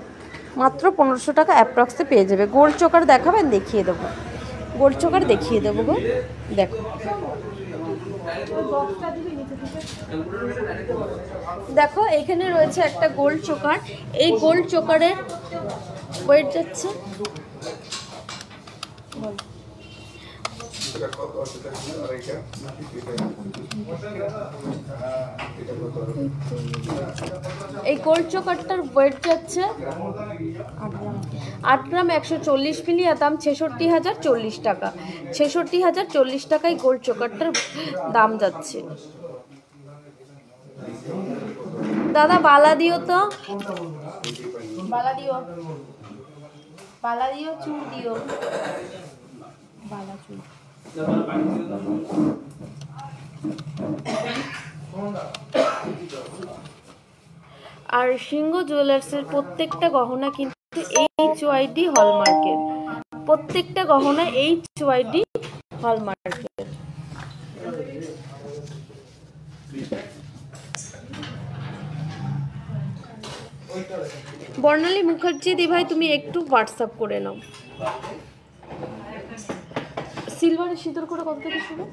মাত্র 1500 টাকা অ্যাপ্রক্সে পেয়ে যাবে। গোল্ড চোকার দেখাবেন? দেখিয়ে দেবো, গোল্ড চোকার দেখিয়ে দেবো গো। দেখো দেখো এখানে রয়েছে একটা গোল্ড চোকার, এই গোল্ড চোকারের ওয়েট যাচ্ছে এই গোল্ড চোকারটার ওয়েট যাচ্ছে 8 গ্রাম 140 মিলি, আর দাম 66,040 টাকা। 66,040 টাকায় গোল্ড চোকারটার দাম যাচ্ছে। দাদা বালা দিও তো, বালা দিও, বালা দিও, চুর দিও, বালা চুর। আর সিংহ জুয়েলার্সের প্রত্যেকটা গহনা কিন্তু HYD হলমার্কের, প্রত্যেকটা গহনা HYD হলমার্কের। বর্ণালী মুখার্জি দি ভাই, তুমি একটু হোয়াটসঅ্যাপ করে নাও। সিলভারের সিঁদুর করে কত থেকে শুরু?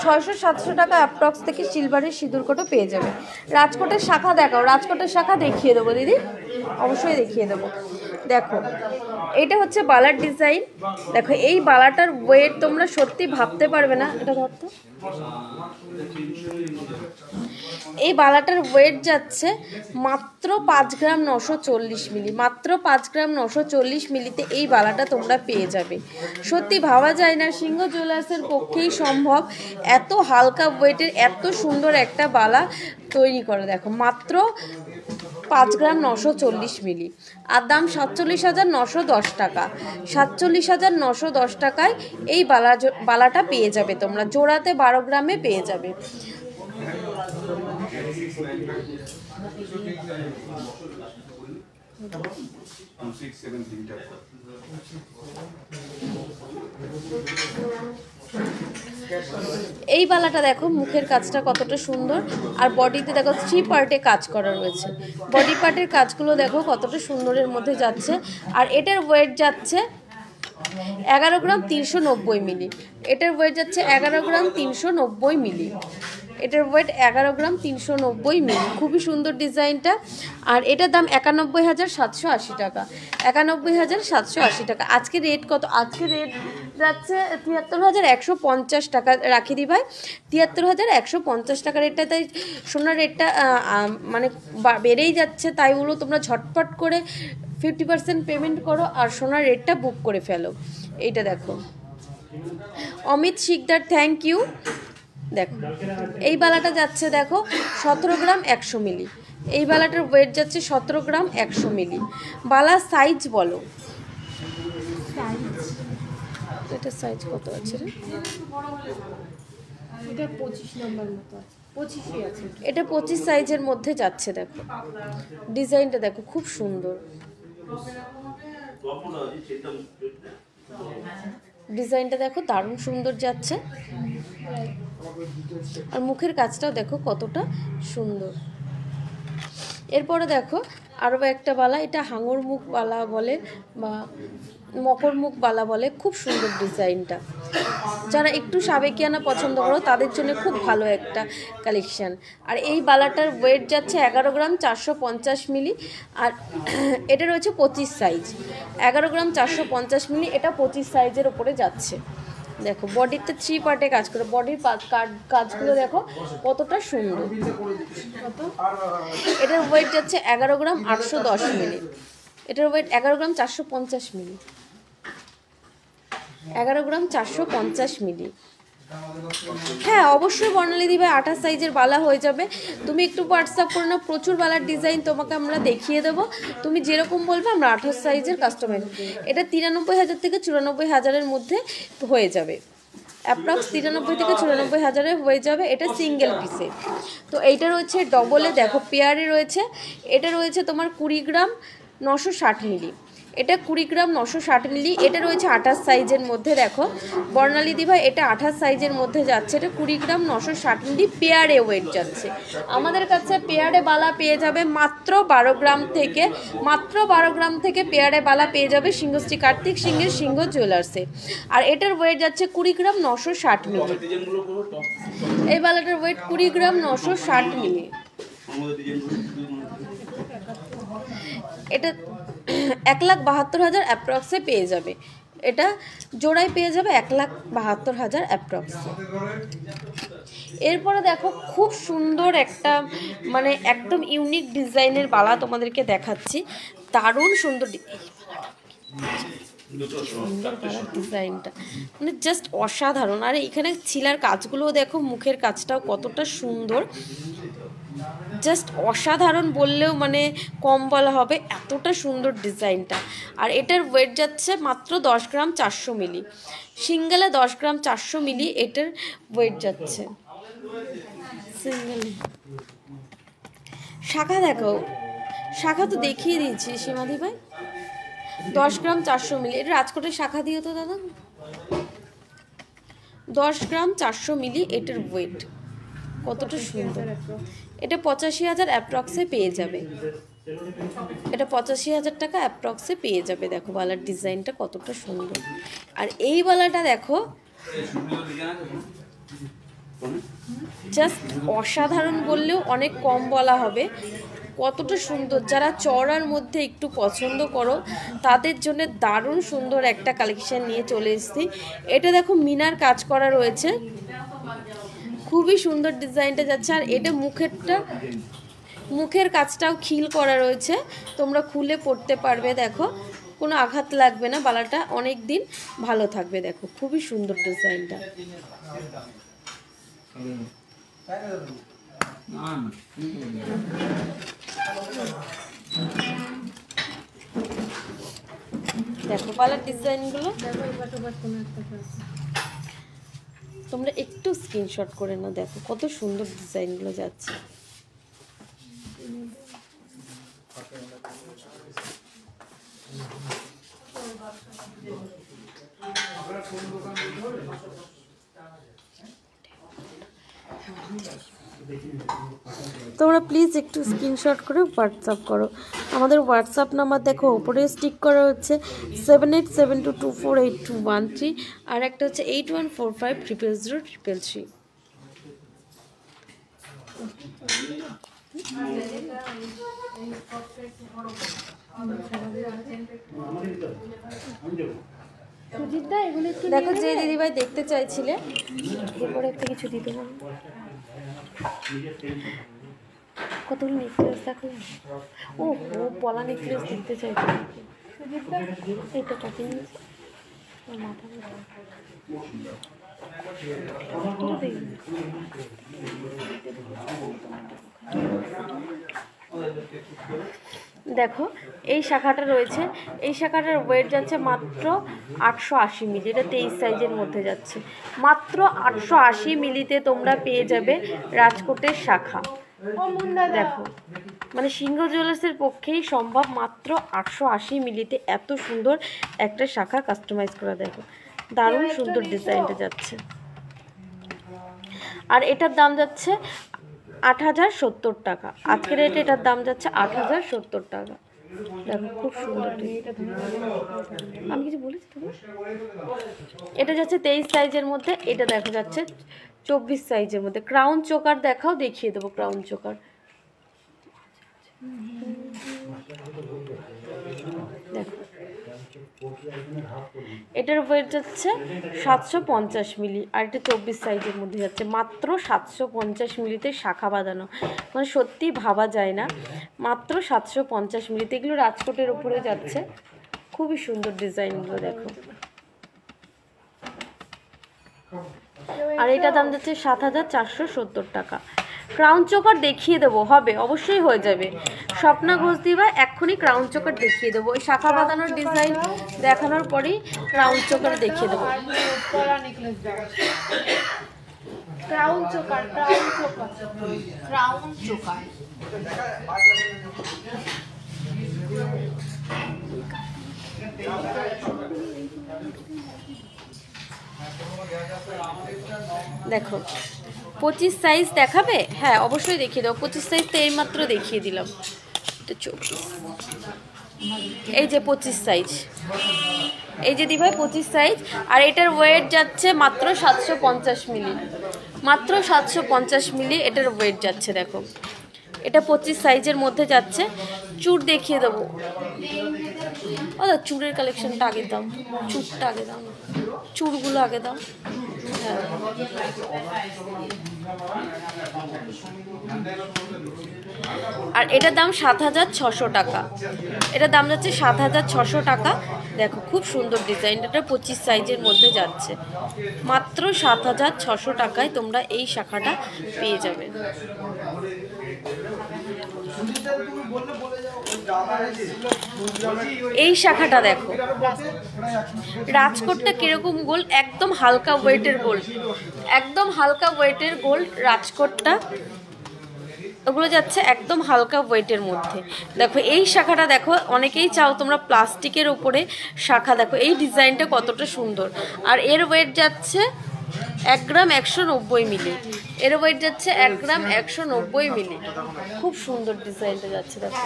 600-700 টাকা অ্যাপ্রক্স থেকে সিলভারের সিঁদুর কোটও পেয়ে যাবে। রাজকোটের শাখা দেখাও, রাজকোটের শাখা দেখিয়ে দেবো দিদি, অবশ্যই দেখিয়ে দেবো। দেখো এটা হচ্ছে বালার ডিজাইন। দেখো এই বালাটার ওয়েট তোমরা সত্যি ভাবতে পারবে না। এটা ধরতো, এই বালাটার ওয়েট যাচ্ছে মাত্র 5 গ্রাম 940 মিলি। মাত্র 5 গ্রাম 940 মিলিতে এই বালাটা তোমরা পেয়ে যাবে। সত্যি ভাবা যায় না সিংহ জুয়েলার্সের পক্ষেই সম্ভব এত হালকা ওয়েটের এত সুন্দর একটা বালা তৈরি করে। দেখো মাত্র 5 গ্রাম 940 মিলি, আর দাম 47,910 টাকা। 47,910 টাকায় এই বালাটা পেয়ে যাবে তোমরা। জোড়াতে 12 গ্রামে পেয়ে যাবে। এই বালাটা দেখো মুখের কাজটা কতটা সুন্দর, আর বডিতে দেখো 3 পার্টে কাজ করা রয়েছে। বডি পার্টের কাজগুলো দেখো কতটা সুন্দরের মধ্যে যাচ্ছে। আর এটার ওয়েট যাচ্ছে 11 গ্রাম 390 মিলি। এটার ওয়েট যাচ্ছে 11 গ্রাম 390 মিলি। এটার ওয়েট 11 গ্রাম 390 মিলি। খুবই সুন্দর ডিজাইনটা। আর এটার দাম 91,780 টাকা। 91,780 টাকা। আজকে রেট কত? আজকে রেট যাচ্ছে 73,150 টাকা। রাখি দি ভাই 73,150 টাকা রেটটা। তাই সোনার রেটটা মানে বেড়েই যাচ্ছে, তাই বলো তোমরা ঝটপট করে 50% পেমেন্ট করো আর সোনার রেটটা বুক করে ফেলো। এইটা দেখো অমিত শিকদার, থ্যাংক ইউ। দেখো এই বালাটা যাচ্ছে দেখো 17 গ্রাম 100 মিলি। এই বালাটার ওয়েট যাচ্ছে 17 গ্রাম 100 মিলি। বালা সাইজ বলো, এটা সাইজ কত আছে রে? এটা 25 নম্বর মতো আছে, 25ই আছে। এটা 25 সাইজের মধ্যে যাচ্ছে। দেখো ডিজাইনটা দেখো খুব সুন্দর। ডিজাইনটা দেখো দারুণ সুন্দর যাচ্ছে। আর মুখের কাজটাও দেখো কতটা সুন্দর। এরপরে দেখো আরও একটা বালা, এটা হাঙর মুখ বালা বলে বা মকর মুখ বালা বলে। খুব সুন্দর ডিজাইনটা। যারা একটু সাবেকিয়ানা পছন্দ করো তাদের জন্য খুব ভালো একটা কালেকশান। আর এই বালাটার ওয়েট যাচ্ছে 11 গ্রাম 450 মিলি। আর এটা রয়েছে 25 সাইজ। 11 গ্রাম 450 মিলি, এটা 25 সাইজের ওপরে যাচ্ছে। দেখো বডিতে 3 পার্টে কাজ করে। বডির কাজগুলো দেখো কতটা সুন্দর। এটার ওয়েট যাচ্ছে 11 গ্রাম 810 মিলি। এটার ওয়েট 11 গ্রাম 450 মিলি। 11 গ্রাম 450 মিলি। হ্যাঁ অবশ্যই বর্ণালী দিবে 28 সাইজের বালা হয়ে যাবে। তুমি একটু হোয়াটসঅ্যাপ করে নাও, প্রচুর বালার ডিজাইন তোমাকে আমরা দেখিয়ে দেবো। তুমি যেরকম বলবে আমরা 28 সাইজের কাস্টমাইজ। এটা 93,000 থেকে 94,000-এর মধ্যে হয়ে যাবে। অ্যাপ্রক্স 93 থেকে 94,000-এর হয়ে যাবে। এটা সিঙ্গেল পিসে। তো এইটা রয়েছে ডবলে, দেখো পেয়ারে রয়েছে। এটা রয়েছে তোমার 20 গ্রাম 960 মিলি। এটা 20 গ্রাম 960 মিলি। এটা রয়েছে 28 সাইজের মধ্যে। দেখো বর্ণালী দিভা এটা 28 সাইজের মধ্যে যাচ্ছে। এটা 20 গ্রাম 960 মিলি পেয়ারে ওয়েট যাচ্ছে। আমাদের কাছে পেয়ারে বালা পেয়ে যাবে মাত্র 12 গ্রাম থেকে। মাত্র 12 গ্রাম থেকে পেয়ারে বালা পেয়ে যাবে সিংহশ্রী কার্তিক সিংহের সিংহ জুয়েলার্সে। আর এটার ওয়েট যাচ্ছে 20 গ্রাম 960 মিলি। এই বালাটার ওয়েট 20 গ্রাম 960 মিলি। এটা 1,72,000 অ্যাপ্রক্সে পেয়ে যাবে। এটা জোড়ায় পেয়ে যাবে 1,72,000 অ্যাপ্রক্সে। এরপরে দেখো খুব সুন্দর একটা মানে একদম ইউনিক ডিজাইনের বালা তোমাদেরকে দেখাচ্ছি। দারুণ সুন্দর ডিজাইনটা, মানে জাস্ট অসাধারণ। আর এখানে ছিলার কাজগুলোও দেখো, মুখের কাজটাও কতটা সুন্দর, জাস্ট অসাধারণ বললেও মানে কম বলা হবে, এতটা সুন্দর ডিজাইনটা। আর এটার ওয়েট যাচ্ছে মাত্র 10 গ্রাম 400 মিলি। সিঙ্গেলে 10 গ্রাম 400 মিলি এটার ওয়েট যাচ্ছে সিঙ্গেলে। শাখা দেখো, শাখা তো দেখিয়ে দিয়েছি সীমাদি ভাই। 10 গ্রাম 400 মিলি। এটা রাজকোটের শাখা দিও তো দাদা। 10 গ্রাম 400 মিলি এটার ওয়েট, কতটা সুন্দর। এটা 85,000 অ্যাপ্রক্সে পেয়ে যাবে। এটা 85,000 টাকা অ্যাপ্রক্সে পেয়ে যাবে। দেখো বালার ডিজাইনটা কতটা সুন্দর। আর এই বালাটা দেখো জাস্ট অসাধারণ বললেও অনেক কম বলা হবে। কতটা সুন্দর, যারা চড়ার মধ্যে একটু পছন্দ করো তাদের জন্য দারুণ সুন্দর একটা কালেকশন নিয়ে চলে এসেছি। এটা দেখো মিনার কাজ করা রয়েছে, খুবই সুন্দর ডিজাইনটা যাচ্ছে। আর এটা মুখের কাজটাও খিল করা রয়েছে, তোমরা খুলে পড়তে পারবে। দেখো কোনো আঘাত লাগবে না, বালাটা অনেক দিন ভালো থাকবে। দেখো খুবই সুন্দর ডিজাইনটা। দেখো বালার ডিজাইনগুলো তোমরা একটু স্ক্রিনশট করে নাও। দেখো কত সুন্দর ডিজাইনগুলো যাচ্ছে। তোমরা প্লিজ একটু স্ক্রিনশট করে হোয়াটসঅ্যাপ করো। আমাদের হোয়াটসঅ্যাপ নাম্বার দেখো ওপরে স্টিক করা হচ্ছে 7872248213, আর একটা হচ্ছে 8145000333। দেখো যে দিদিভাই দেখতে চাইছিলে, এরপরে একটা কিছু দিতে পারো। কতগুলো নেকলেস দেখো। ও পলা নেকলেস দেখতে চাইছে, এটা কাটিং মাথা দেখো এই শাখাটা রয়েছে, এই শাখাটার ওয়েট যাচ্ছে মাত্র 880 মিলি। এটা 23 সাইজের মধ্যে যাচ্ছে, মাত্র 880 মিলিতে তোমরা পেয়ে যাবে রাজকোটের শাখা। দেখো মানে সিংহ জুয়েলার্সের পক্ষেই সম্ভব মাত্র 880 মিলিতে এত সুন্দর একটা শাখা কাস্টমাইজ করা। দেখো দারুণ সুন্দর ডিজাইনটা যাচ্ছে। আর এটার দাম যাচ্ছে 8070 টাকা। আজকের রেটে এটার দাম যাচ্ছে 8070 টাকা। দেখো খুব সুন্দর, আমি কিছু বলেছি তো। এটা যাচ্ছে 23 সাইজের মধ্যে, এটা দেখা যাচ্ছে 24 সাইজের মধ্যে। ক্রাউন চোকার দেখাও, দেখিয়ে দেবো ক্রাউন চোকার। দেখো এটার ওয়েট যাচ্ছে 750 মিলি, আর এটা 24 সাইজের মধ্যে যাচ্ছে মাত্র 750 মিলিতে শাখা বাঁধানো। মানে সত্যি ভাবা যায় না, মাত্র 750 মিলিতে। এগুলো রাজকোটের উপরে যাচ্ছে, খুবই সুন্দর ডিজাইনগুলো দেখো। আর এটা দাম যাচ্ছে 7470 টাকা। ক্রাউন চোকার দেখিয়ে দেবো, হবে অবশ্যই হয়ে যাবে। স্বপ্না ঘোষ দিবা এক্ষুনি ক্রাউন চোকার দেখিয়ে দেবো। ওই শাখা বাঁধানোর ডিজাইন দেখানোর পরেই ক্রাউন চোকার দেখিয়ে দেবো। Crown choker, crown choker, crown choker. দেখো 25 সাইজ দেখাবে? হ্যাঁ অবশ্যই দেখিয়ে দাও। 25 সাইজ তো এইমাত্র দেখিয়ে দিলাম। এটা 24, এই যে 25 সাইজ, এই যে দিভাই 25 সাইজ। আর এটার ওয়েট যাচ্ছে মাত্র 750 মিলি, মাত্র 750 মিলি এটার ওয়েট যাচ্ছে। দেখো এটা 25 সাইজের মধ্যে যাচ্ছে। চুড় দেখিয়ে দেবো। ও চুড়ের কালেকশনটা আগে দাও, চুড়টা আগে দাও, চুড়গুলো আগে দাও। হ্যাঁ আর এটার দাম 7600 টাকা। এটার দাম যাচ্ছে 7600 টাকা। দেখো খুব সুন্দর ডিজাইন, এটা 25 সাইজের মধ্যে যাচ্ছে। মাত্র 7600 টাকায় তোমরা এই শাখাটা পেয়ে যাবে। এই শাখাটা দেখো, রাজকোটটা কিরকম গোল্ড, একদম হালকা ওয়েটের গোল্ড, একদম হালকা ওয়েটের গোল্ড রাজকোটটা। ওগুলো যাচ্ছে একদম হালকা ওয়েটের মধ্যে। দেখো এই শাখাটা দেখো, অনেকেই চাও তোমরা প্লাস্টিকের উপরে শাখা। দেখো এই ডিজাইনটা কতটা সুন্দর। আর এর ওয়েট যাচ্ছে 1 গ্রাম 190 মিলি। এর ওয়েট যাচ্ছে 1 গ্রাম 190 মিলি। খুব সুন্দর ডিজাইনটা যাচ্ছে। দেখো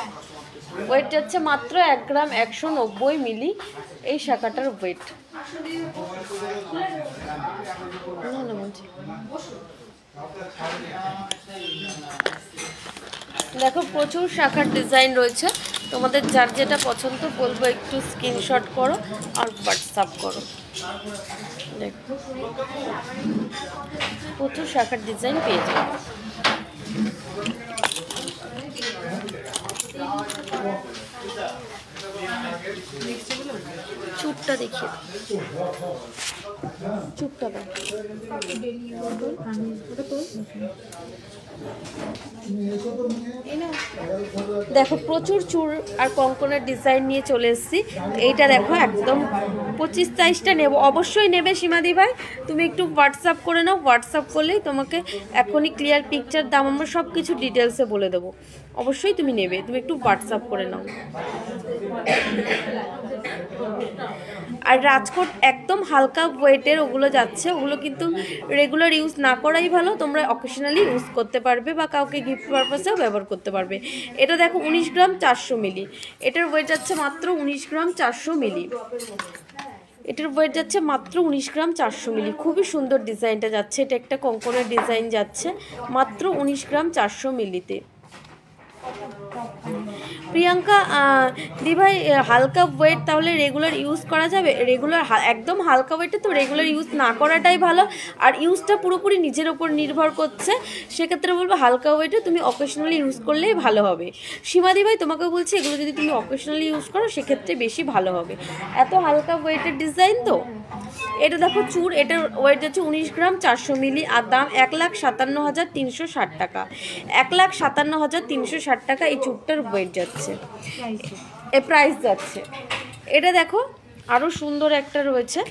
ওয়েট যাচ্ছে মাত্র 1 গ্রাম 190 মিলি এই শাখাটার ওয়েট। না বলছি দেখো প্রচুর শাখার ডিজাইন রয়েছে, তোমাদের যার যেটা পছন্দ বলবো একটু স্ক্রিনশট করো আর হোয়াটসঅ্যাপ করো। দেখো প্রচুর শাখার ডিজাইন পেয়ে যাবে। চুপটা দেখিয়ে চুপটা দাও। দেখো প্রচুর চুর আর কঙ্কনের ডিজাইন নিয়ে চলে এসেছি। এইটা দেখো একদম 25-23টা নেব, অবশ্যই নেবে সীমাদি ভাই। তুমি একটু হোয়াটসঅ্যাপ করে নাও, হোয়াটসঅ্যাপ করলেই তোমাকে এখনই ক্লিয়ার পিকচার দাম আমরা সব কিছু ডিটেলসে বলে দেবো। অবশ্যই তুমি নেবে, তুমি একটু হোয়াটসঅ্যাপ করে নাও। আর রাজকোট একদম হালকা ওয়েটের ওগুলো যাচ্ছে, ওগুলো কিন্তু রেগুলার ইউজ না করাই ভালো, তোমরা অকেশনালি ইউজ করতে পারবে বা কাউকে গিফট পারপাসেও ব্যবহার করতে পারবে। এটা দেখো 19 গ্রাম 400 মিলি, এটার ওয়েট যাচ্ছে মাত্র 19 গ্রাম 400 মিলি। এটার ওয়েট যাচ্ছে মাত্র 19 গ্রাম 400 মিলি। খুবই সুন্দর ডিজাইনটা যাচ্ছে, এটা একটা কঙ্কনের ডিজাইন যাচ্ছে মাত্র 19 গ্রাম 400 মিলিতে। প্রিয়াঙ্কা দি ভাই হালকা ওয়েট তাহলে রেগুলার ইউজ করা যাবে? রেগুলার একদম হালকা ওয়েটে তো রেগুলার ইউজ না করাটাই ভালো, আর ইউজটা পুরোপুরি নিজের ওপর নির্ভর করছে। সেক্ষেত্রে বলবো হালকা ওয়েটে তুমি অকেশনালি ইউজ করলেই ভালো হবে। সীমাদি ভাই তোমাকে বলছি এগুলো যদি তুমি অকেশনালি ইউজ করো সেক্ষেত্রে বেশি ভালো হবে, এত হালকা ওয়েটের ডিজাইন তো। এটা দেখো চুর, এটার ওয়েট যাচ্ছে 19 গ্রাম 400 মিলি, আর দাম 1,57,360 টাকা। 1,57,360 টাকা এই চুরটার ওয়েট যাচ্ছে, এ প্রাইস যাচ্ছে। এটা দেখো আরও সুন্দর একটা রয়েছে,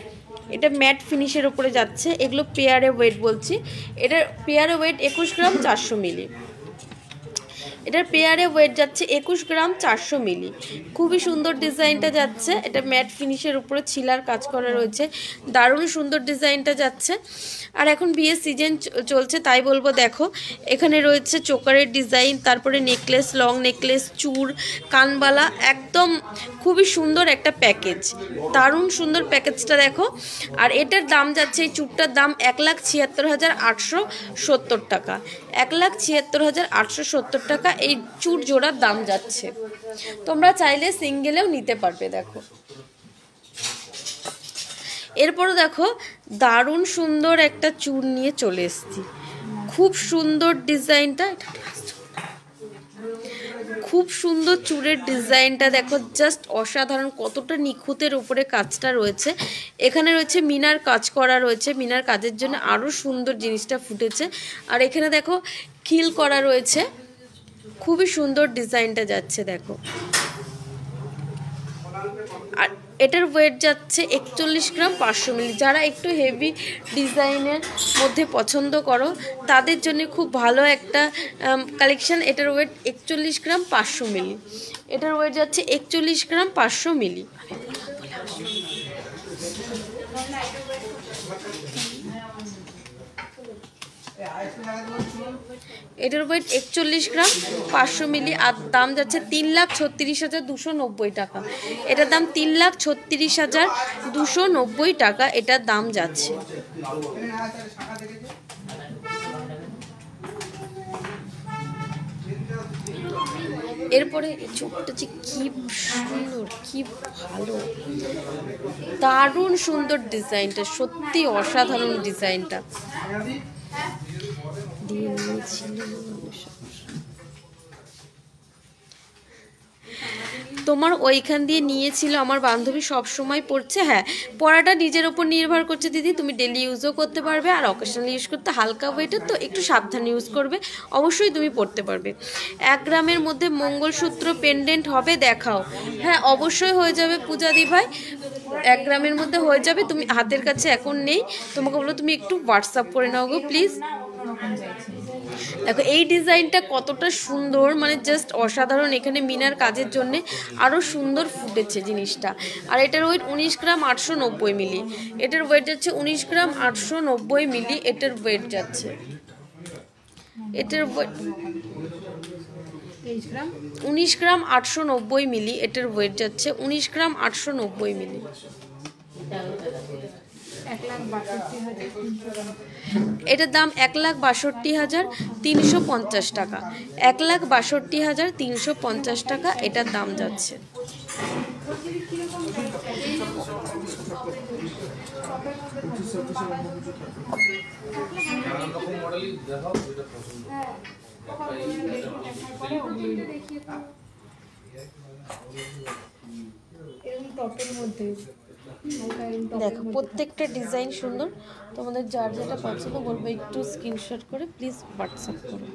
এটা ম্যাট ফিনিশের ওপরে যাচ্ছে। এগুলো পেয়ারে ওয়েট বলছি, এটার পেয়ারে ওয়েট 21 গ্রাম 400 মিলি। এটার পেয়ারে ওয়েট যাচ্ছে 21 গ্রাম 400 মিলি। খুবই সুন্দর ডিজাইনটা যাচ্ছে, এটা ম্যাট ফিনিশের উপরে ছিলার কাজ করা রয়েছে, দারুণ সুন্দর ডিজাইনটা যাচ্ছে। আর এখন বিয়ের সিজন চলছে তাই বলবো দেখো এখানে রয়েছে চোকারের ডিজাইন, তারপরে নেকলেস, লং নেকলেস, চূড়, কানবালা, একদম খুবই সুন্দর একটা প্যাকেজ, দারুণ সুন্দর প্যাকেজটা দেখো। আর এটার দাম যাচ্ছে, এই চূড়টার দাম 1,76,870 টাকা। 1,76,870 টাকা এই চূড় জোড়ার দাম যাচ্ছে। তোমরা চাইলে সিঙ্গেলেও নিতে পারবে। দেখো এরপরও দেখো দারুণ সুন্দর একটা চূড় নিয়ে চলে এসেছি, খুব সুন্দর ডিজাইনটা, খুব সুন্দর চূড়ের ডিজাইনটা দেখো, জাস্ট অসাধারণ, কতটা নিখুঁতের উপরে কাজটা রয়েছে। এখানে রয়েছে মিনার কাজ করা রয়েছে, মিনার কাজের জন্য আরও সুন্দর জিনিসটা ফুটেছে। আর এখানে দেখো খিল করা রয়েছে, খুবই সুন্দর ডিজাইনটা যাচ্ছে দেখো। আর এটার ওয়েট যাচ্ছে 41 গ্রাম 500 মিলি। যারা একটু হেভি ডিজাইনের মধ্যে পছন্দ করো তাদের জন্য খুব ভালো একটা কালেকশন। এটার ওয়েট 41 গ্রাম 500 মিলি। এটার ওয়েট যাচ্ছে 41 গ্রাম 500 মিলি। এটার ওয়েট 41 গ্রাম 500 মিলি, আর দাম যাচ্ছে 3,36,290 টাকা। এটার দাম 3,36,290 টাকা এটার দাম যাচ্ছে। এরপরে এই চোখটা যে কি সুন্দর, কি ভালো, দারুণ সুন্দর ডিজাইনটা, সত্যি অসাধারণ ডিজাইনটা দিয়ে নিয়েছিল। তোমার ওইখান দিয়ে নিয়েছিল আমার বান্ধবী, সব সময় পরছে। হ্যাঁ, পরাটা নিজের ওপর নির্ভর করছে দিদি, তুমি ডেলি ইউজও করতে পারবে আর অকেশনালি ইউজ করতে, হালকা ওয়েটের তো একটু সাবধানে ইউজ করবে, অবশ্যই তুমি পরতে পারবে। 1 গ্রামের মধ্যে মঙ্গলসূত্র পেন্ডেন্ট হবে, দেখাও। হ্যাঁ অবশ্যই হয়ে যাবে পূজাদি ভাই, 1 গ্রামের মধ্যে হয়ে যাবে। তুমি হাতের কাছে এখন নেই, তোমাকে বলো তুমি একটু হোয়াটসঅ্যাপ করে নাও গো প্লিজ। দেখো এই ডিজাইনটা কতটা সুন্দর, মানে জাস্ট অসাধারণ। এখানে মিনার কাজের জন্য আরও সুন্দর ফুটেছে জিনিসটা। আর এটার ওয়েট 19 গ্রাম 890 মিলি। এটার ওয়েট যাচ্ছে 19 গ্রাম 890 মিলি। এটার ওয়েট যাচ্ছে, এটার ওয়েট 19 গ্রাম 890 মিলি। এটার ওয়েট যাচ্ছে 19 গ্রাম 890 মিলি। এটার দাম 1,62,350 টাকা। 1,62,350 টাকা এটার দাম যাচ্ছে। দেখো প্রত্যেকটা ডিজাইন সুন্দর, তোমাদের যার যেটা পছন্দ বলবো একটু স্ক্রিনশট করে প্লিজ হোয়াটসঅ্যাপ করো।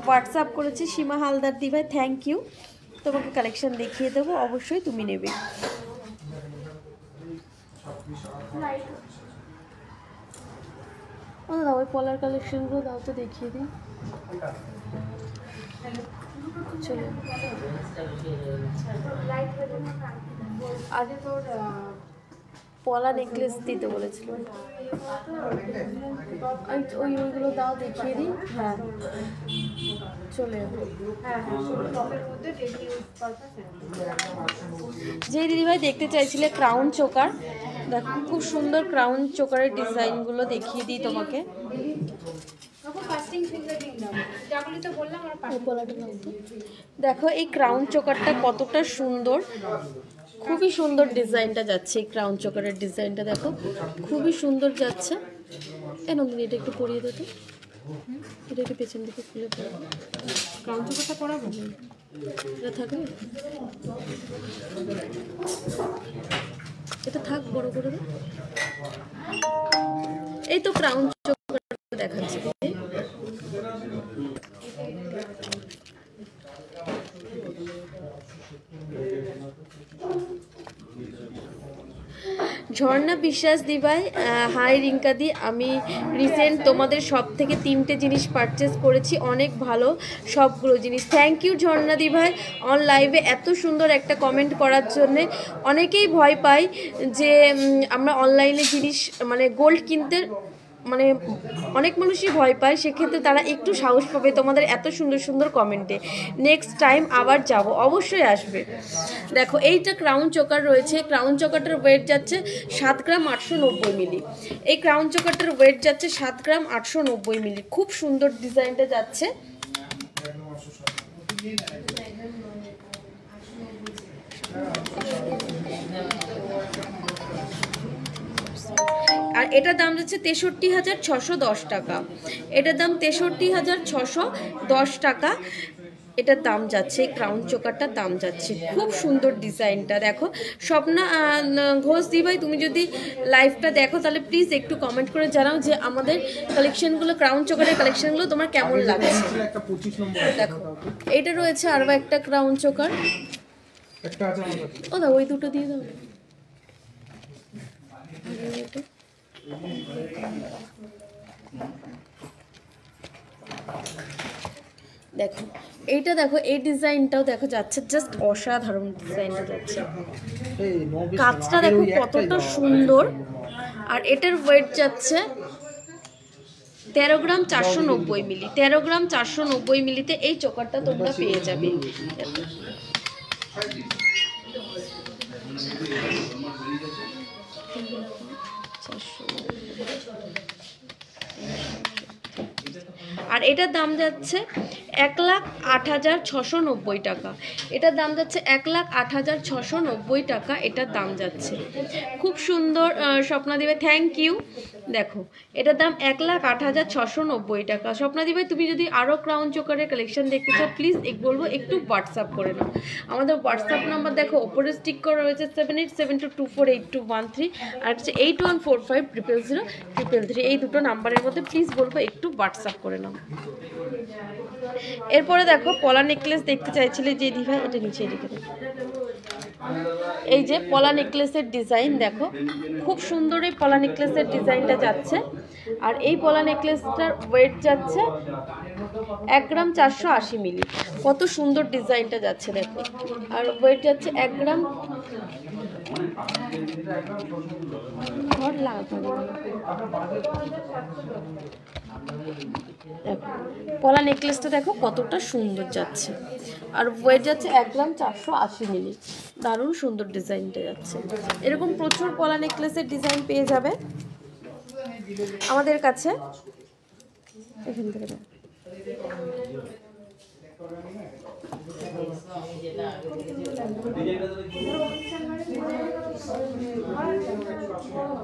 হোয়াটসঅ্যাপ করেছি সীমা হালদার দি ভাই, থ্যাংক ইউ। তোমাকে কালেকশন দেখিয়ে দেবো, অবশ্যই তুমি নেবে। দাও ওই পলার কালেকশনগুলো দাও তো দেখিয়ে দিই। চলো আগে তোর পলা নেকলেস দিতে বলেছিল, ওইগুলো দাও দেখিয়ে দিই। হ্যাঁ চলে যে দিদিভাই দেখতে চাইছিলে ক্রাউন চোকার, দেখো খুব সুন্দর ক্রাউন চোকারের ডিজাইনগুলো দেখিয়ে দিই তোমাকে। দেখো এই ক্রাউন চোকারটা কতটা সুন্দর, খুবই সুন্দর ডিজাইনটা যাচ্ছে। এই ক্রাউন চোকারের ডিজাইনটা দেখো খুবই সুন্দর যাচ্ছে। এই নন্দিনী এটা একটু পরিয়ে দে তো, এটা একটু পেছন দিকে খুলে পড়ো। ক্রাউন চোকারটা পরাবো, এটা থাকবে, এটা থাক বড় করে দে। এই তো ক্রাউন চোকার দেখাচ্ছে। ঝর্ণা বিশ্বাস দিভাই, হাই রিঙ্কা দি, আমি রিসেন্ট তোমাদের সব থেকে 3টে জিনিস পারচেস করেছি, অনেক ভালো সবগুলো জিনিস। থ্যাংক ইউ ঝর্ণা দিভাই অন লাইভে এত সুন্দর একটা কমেন্ট করার জন্যে। অনেকেই ভয় পায় যে আমরা অনলাইনে জিনিস মানে গোল্ড কিনতে, মানে অনেক মানুষই ভয় পায়, সেক্ষেত্রে তারা একটু সাহস পাবে তোমাদের এত সুন্দর সুন্দর কমেন্টে। নেক্সট টাইম আবার যাব, অবশ্যই আসবে। দেখো এইটা ক্রাউন চোকার রয়েছে, ক্রাউন চোকারটার ওয়েট যাচ্ছে 7 গ্রাম 890 মিলি। এই ক্রাউন চোকারটার ওয়েট যাচ্ছে 7 গ্রাম 890 মিলি। খুব সুন্দর ডিজাইনটা যাচ্ছে। আর এটার দাম যাচ্ছে 63,610 টাকা। এটার দাম 63,610 টাকা এটার দাম যাচ্ছে। ক্রাউন চোকারটার দাম যাচ্ছে, খুব সুন্দর ডিজাইনটা দেখো। স্বপ্না ঘোষ দি ভাই তুমি যদি লাইভটা দেখো তাহলে প্লিজ একটু কমেন্ট করে জানাও যে আমাদের কালেকশনগুলো, ক্রাউন চোকারের কালেকশনগুলো তোমার কেমন লাগছে। দেখো এটা রয়েছে আরও একটা ক্রাউন চোকার, ও দাও ওই দুটো দিয়ে দাও। দেখো এইটা, দেখো এই ডিজাইনটাও দেখো যাচ্ছে, জাস্ট অসাধারণ ডিজাইনটা যাচ্ছে। কাজটা দেখো কতটা সুন্দর। আর এটার ওয়েট যাচ্ছে 13 গ্রাম 490 মিলি। 13 গ্রাম 490 মিলিতে এই চোকারটা তোমরা পেয়ে যাবে। আর এটার দাম যাচ্ছে 1,08,690 টাকা। এটার দাম যাচ্ছে 1,08,690 টাকা এটার দাম যাচ্ছে। খুব সুন্দর স্বপ্না দিভাই, থ্যাংক ইউ। দেখো এটার দাম 1,08,690 টাকা। স্বপ্না দিভাই তুমি যদি আরও ক্রাউন চোকারের কালেকশন দেখতে চাও প্লিজ বলবো একটু হোয়াটসঅ্যাপ করে নাও। আমাদের হোয়াটসঅ্যাপ নাম্বার দেখো ওপরে স্টিক করা রয়েছে 7872248213 আর হচ্ছে 8145000333। এই দুটো নাম্বারের মধ্যে প্লিজ বলবো একটু হোয়াটসঅ্যাপ করে নাও। এরপরে দেখো পলা নেকলেস দেখতে চাইছিলে যে দিভাই, এটা নিচে রেখে দেবো। এই যে পলা নেকলেসের ডিজাইন দেখো, খুব সুন্দর এই পলা নেকলেসের ডিজাইনটা যাচ্ছে। আর এই পলা নেকলেসটার ওয়েট যাচ্ছে 1 গ্রাম 480 মিলি। কত সুন্দর ডিজাইনটা যাচ্ছে দেখো। আর ওয়েট যাচ্ছে 1 গ্রাম ঘর লাগাতে হবে। দেখো পলা নেকলেসটা দেখো কতটা সুন্দর যাচ্ছে, আর ওয়েট যাচ্ছে 1 গ্রাম 480 মিলি। দারুণ সুন্দর ডিজাইনটা যাচ্ছে। এরকম প্রচুর পলা নেকলেসের ডিজাইন পেয়ে যাবে আমাদের কাছে। এখান থেকে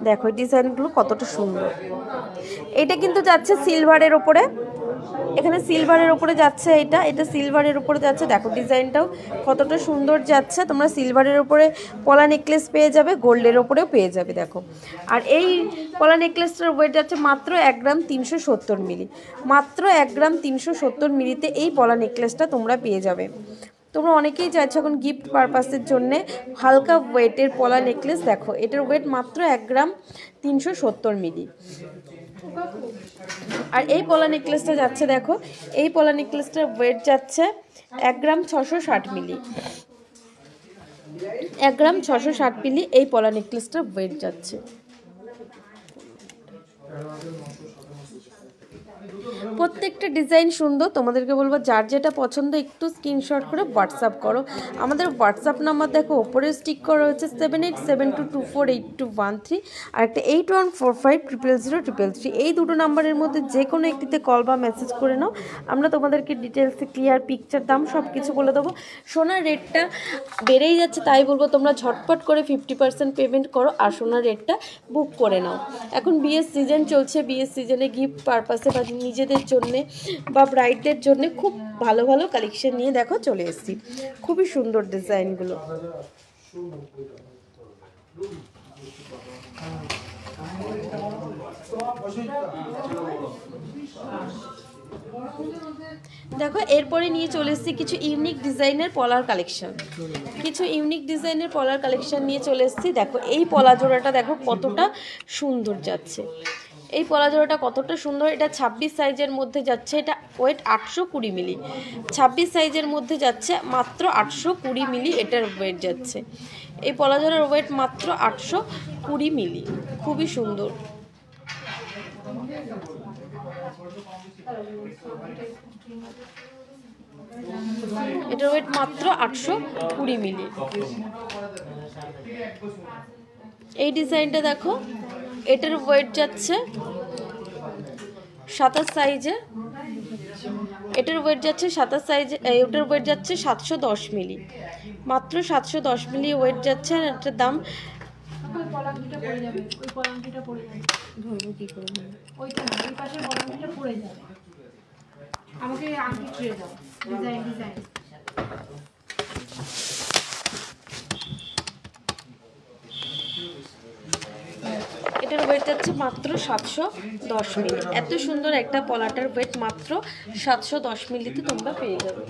দেখো ডিজাইনগুলো কতটা সুন্দর। এটা কিন্তু যাচ্ছে সিলভারের ওপরে, এখানে সিলভারের ওপরে যাচ্ছে, এটা সিলভারের ওপরে যাচ্ছে। দেখো ডিজাইনটাও কতটা সুন্দর যাচ্ছে। তোমরা সিলভারের ওপরে পলা নেকলেস পেয়ে যাবে, গোল্ডের ওপরেও পেয়ে যাবে। দেখো আর এই পলা নেকলেসটার ওয়েট যাচ্ছে মাত্র 1 গ্রাম 370 মিলি। মাত্র 1 গ্রাম 370 মিলিতে এই পলা নেকলেসটা তোমরা পেয়ে যাবে। তোমরা অনেকেই চাইছো এখন গিফট পারপাসের জন্যে হালকা ওয়েটের পলা নেকলেস। দেখো এটার ওয়েট মাত্র 1 গ্রাম 370 মিলি। আর এই পলা নেকলেসটা যাচ্ছে, দেখো এই পলা নেকলেসটার ওয়েট যাচ্ছে 1 গ্রাম 660 মিলি। 1 গ্রাম 660 মিলি এই পলা নেকলেসটার ওয়েট যাচ্ছে। প্রত্যেকটা ডিজাইন সুন্দর। তোমাদেরকে বলবো যার যেটা পছন্দ একটু স্ক্রিনশট করে হোয়াটসঅ্যাপ করো। আমাদের হোয়াটসঅ্যাপ নাম্বার দেখো ওপরে স্টিক করা হচ্ছে 7872248213 আর একটা 8145000033। এই দুটো নাম্বারের মধ্যে যে কোনো একটিতে কল বা মেসেজ করে নাও। আমরা তোমাদেরকে ডিটেলসে ক্লিয়ার পিকচার, দাম সব কিছু বলে দেবো। সোনার রেটটা বেড়েই যাচ্ছে, তাই বলবো তোমরা ঝটপট করে 50% পেমেন্ট করো আর সোনার রেটটা বুক করে নাও। এখন বিয়ের সিজন চলছে, বিয়ের সিজনে গিফট পারপাসে বা নিজেদের জন্যে বা ব্রাইডদের জন্য খুব ভালো ভালো কালেকশন নিয়ে দেখো চলে এসেছি। খুবই সুন্দর ডিজাইনগুলো। দেখো এরপরে নিয়ে চলে এসেছি কিছু ইউনিক ডিজাইনের পলার কালেকশন। নিয়ে চলে এসেছি। দেখো এই পলা জোড়াটা দেখো কতটা সুন্দর যাচ্ছে। এই পলা জোড়াটা কতটা সুন্দর। এটা 26 সাইজের মধ্যে যাচ্ছে। এটা ওয়েট 820 মিলি। 26 সাইজের মধ্যে যাচ্ছে, মাত্র 820 মিলি এটার ওয়েট যাচ্ছে। এই পলা জোড়ার ওয়েট মাত্র 820 মিলি। খুবই সুন্দর। এটার ওয়েট মাত্র 820 মিলি। এই ডিজাইনটা দেখো, এটার ওয়েট যাচ্ছে 27 সাইজে। এটার ওয়েট যাচ্ছে 27 সাইজে। এটার ওয়েট যাচ্ছে 710 মিলি। মাত্র 710 মিলি ওয়েট যাচ্ছে। আর এটার দাম ধরবো কি করে, ওইটা না, ওই পাশে বলাঙ্গিটা পড়ে যাবে। আমাকে আংটি ছুঁয়ে দাও, ডিজাইন। এটার ওয়েট যাচ্ছে মাত্র 710 মিলি। এত সুন্দর একটা পলাটার ওয়েট মাত্র 710 মিলিতে তোমরা পেয়ে যাবে।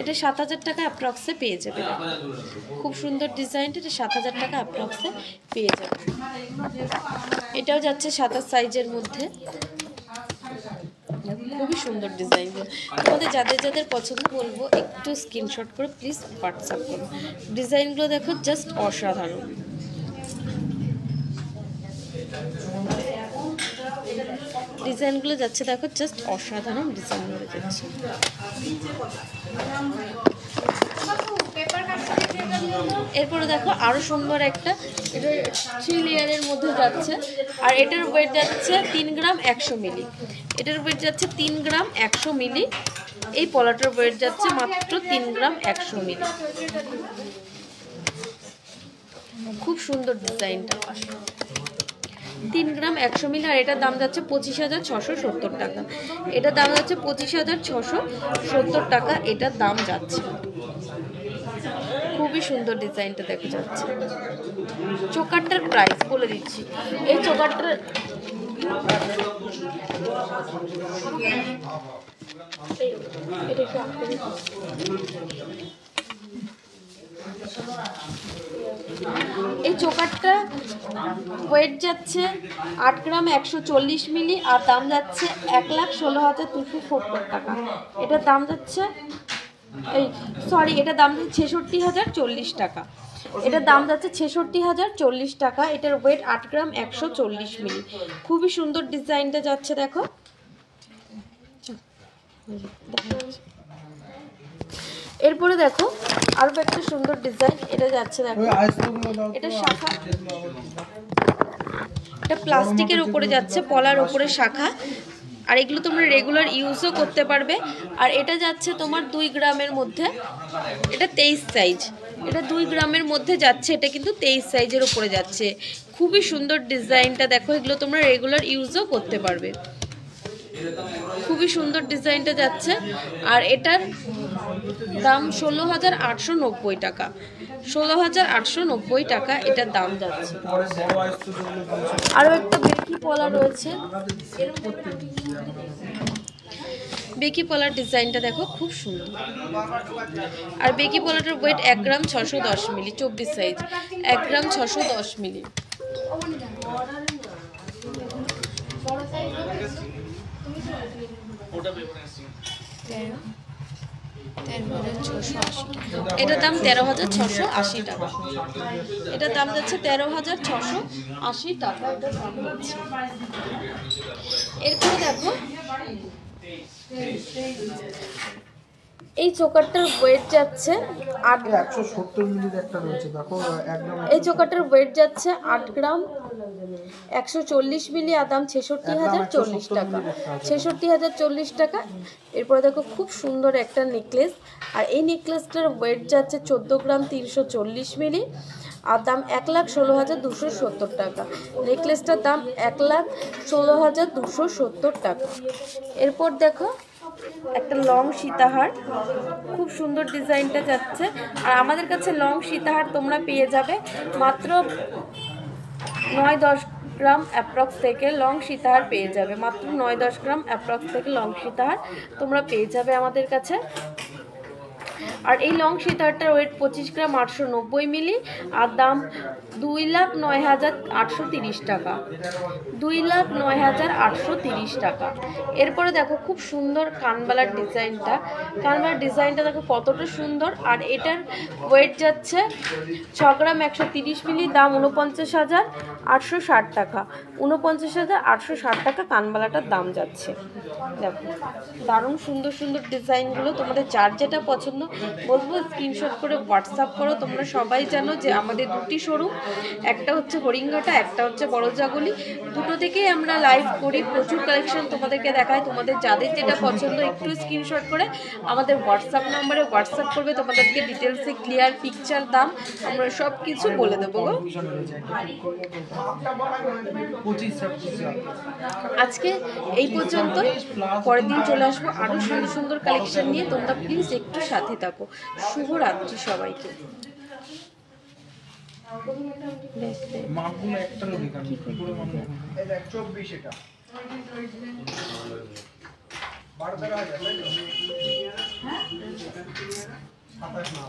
এটা 7000 টাকা অ্যাপ্রক্সে পেয়ে যাবে। খুব সুন্দর ডিজাইনটা, এটা 7000 টাকা অ্যাপ্রক্সে পেয়ে যাবে। এটাও যাচ্ছে 27 সাইজের মধ্যে। খুবই সুন্দর ডিজাইনগুলো। তোমাদের যাদের যাদের পছন্দ বলবো একটু স্ক্রিনশট করে প্লিজ হোয়াটসঅ্যাপ করো। ডিজাইনগুলো দেখো জাস্ট অসাধারণ। ডিজাইনগুলো যাচ্ছে দেখো জাস্ট অসাধারণ ডিজাইনগুলো যাচ্ছে। এরপরে দেখো আরো সুন্দর একটা, এটা 3 লেয়ারের মধ্যে যাচ্ছে। আর এটার ওয়েট যাচ্ছে 3 গ্রাম 100 মিলি। এটার ওয়েট যাচ্ছে 3 গ্রাম 100 মিলি। এই পলাটার ওয়েট যাচ্ছে মাত্র 3 গ্রাম 100 মিলি। খুব সুন্দর ডিজাইনটা। 3 গ্রাম 100 মিলি। আর এটার দাম যাচ্ছে 25,670 টাকা। এটার দাম যাচ্ছে 25,670 টাকা। এটার দাম যাচ্ছে। খুবই সুন্দর ডিজাইনটা দেখা যাচ্ছে। চোকারটার প্রাইস বলে দিচ্ছি। এই চোকারটার এটা একটু আটকে দিই। এই চোকারটা ওয়েট যাচ্ছে 8 গ্রাম 140 মিলি আর দাম যাচ্ছে 1,16,270 টাকা। এটার দাম যাচ্ছে এটার দাম যাচ্ছে 66,040 টাকা। এটার দাম যাচ্ছে 66,040 টাকা। এটার ওয়েট 8 গ্রাম 140 মিলি। খুবই সুন্দর ডিজাইনটা যাচ্ছে দেখো। এরপরে দেখো আরো একটা সুন্দর ডিজাইন এটা যাচ্ছে দেখো। এটা শাখা, এটা প্লাস্টিকের উপরে যাচ্ছে, পলার উপরে শাখা। আর এগুলো তোমরা রেগুলার ইউজও করতে পারবে। আর এটা যাচ্ছে তোমার 2 গ্রামের মধ্যে, এটা 23 সাইজ। এটা 2 গ্রামের মধ্যে যাচ্ছে, এটা কিন্তু 23 সাইজের উপরে যাচ্ছে। খুবই সুন্দর ডিজাইনটা দেখো, এগুলো তোমরা রেগুলার ইউজও করতে পারবে। খুবই সুন্দর ডিজাইনটা যাচ্ছে। আর এটার দাম 16,890 টাকা। 16,890 টাকা এটার দাম যাচ্ছে। আরও একটা বেকি পলা রয়েছে, বেকি পলার ডিজাইনটা দেখো খুব সুন্দর। আর বেকি পলাটার ওয়েট 1 গ্রাম 610 মিলি, 24 সাইজ, 1 গ্রাম 610 মিলি। এটার দাম 13,680 টাকা। এটার দাম যাচ্ছে 13,680 টাকা। এটার দাম যাচ্ছে। এরপরে দেখো এই চোকারটার ওয়েট যাচ্ছে 170 মিলির একটা রয়েছে দেখো, 1 গ্রাম। এই চোকারটার ওয়েট যাচ্ছে 8 গ্রাম 140 মিলি আর দাম 66,040 টাকা। 66,040 টাকা। এরপরে দেখো খুব সুন্দর একটা নেকলেস। আর এই নেকলেসটার ওয়েট যাচ্ছে 14 গ্রাম 340 মিলি আর দাম 1,16,270 টাকা। নেকলেসটার দাম 1,16,270 টাকা। এরপর দেখো একটা লং সীতাহার, খুব সুন্দর ডিজাইনটা যাচ্ছে। আর আমাদের কাছে লং সীতাহার তোমরা পেয়ে যাবে মাত্র 9-10 গ্রাম অ্যাপ্রক্স থেকে লং সীতাহার পেয়ে যাবে। মাত্র 9-10 গ্রাম অ্যাপ্রক্স থেকে লং সীতাহার তোমরা পেয়ে যাবে আমাদের কাছে। আর এই লং সীতাহারটার ওয়েট 25 গ্রাম 890 মিলি আর দাম 2,09,830 টাকা। 2,09,830 টাকা। এরপরে দেখো খুব সুন্দর কানবালার ডিজাইনটা। কানবালার ডিজাইনটা দেখো কতটা সুন্দর। আর এটার ওয়েট যাচ্ছে 6 গ্রাম 130 মিলি, দাম 49,860 টাকা। 49,860 টাকা কানবালাটার দাম যাচ্ছে। দেখো দারুণ সুন্দর সুন্দর ডিজাইনগুলো। তোমাদের যার যেটা পছন্দ বলবো স্ক্রিনশট করে হোয়াটসঅ্যাপ করো। তোমরা সবাই জানো যে আমাদের দুটি শোরুম, একটা হচ্ছে হরিঙ্গাটা, একটা হচ্ছে বড়জাগলি। দুটো থেকেই আমরা লাইভ করি, প্রচুর কালেকশন তোমাদেরকে দেখাই। তোমাদের যাদের যেটা পছন্দ একটু স্ক্রিনশট করে আমাদের হোয়াটসঅ্যাপ নম্বরে হোয়াটসঅ্যাপ করবে। তোমাদেরকে ডিটেলসে ক্লিয়ার পিকচার, দাম আমরা সব কিছু বলে দেবো গো। আজকে এই পর্যন্তই, পরের দিন চলে আসবো আরও সুন্দর সুন্দর কালেকশন নিয়ে। তোমরা প্লিজ একটু সাথে থাকো। শুভরাত্রি সবাইকে। মাপগুলো একটা লোক এখানে পুরো মাপ এই দেখ 24 এটা 12 টাকা আছে তাই তো? হ্যাঁ 27 না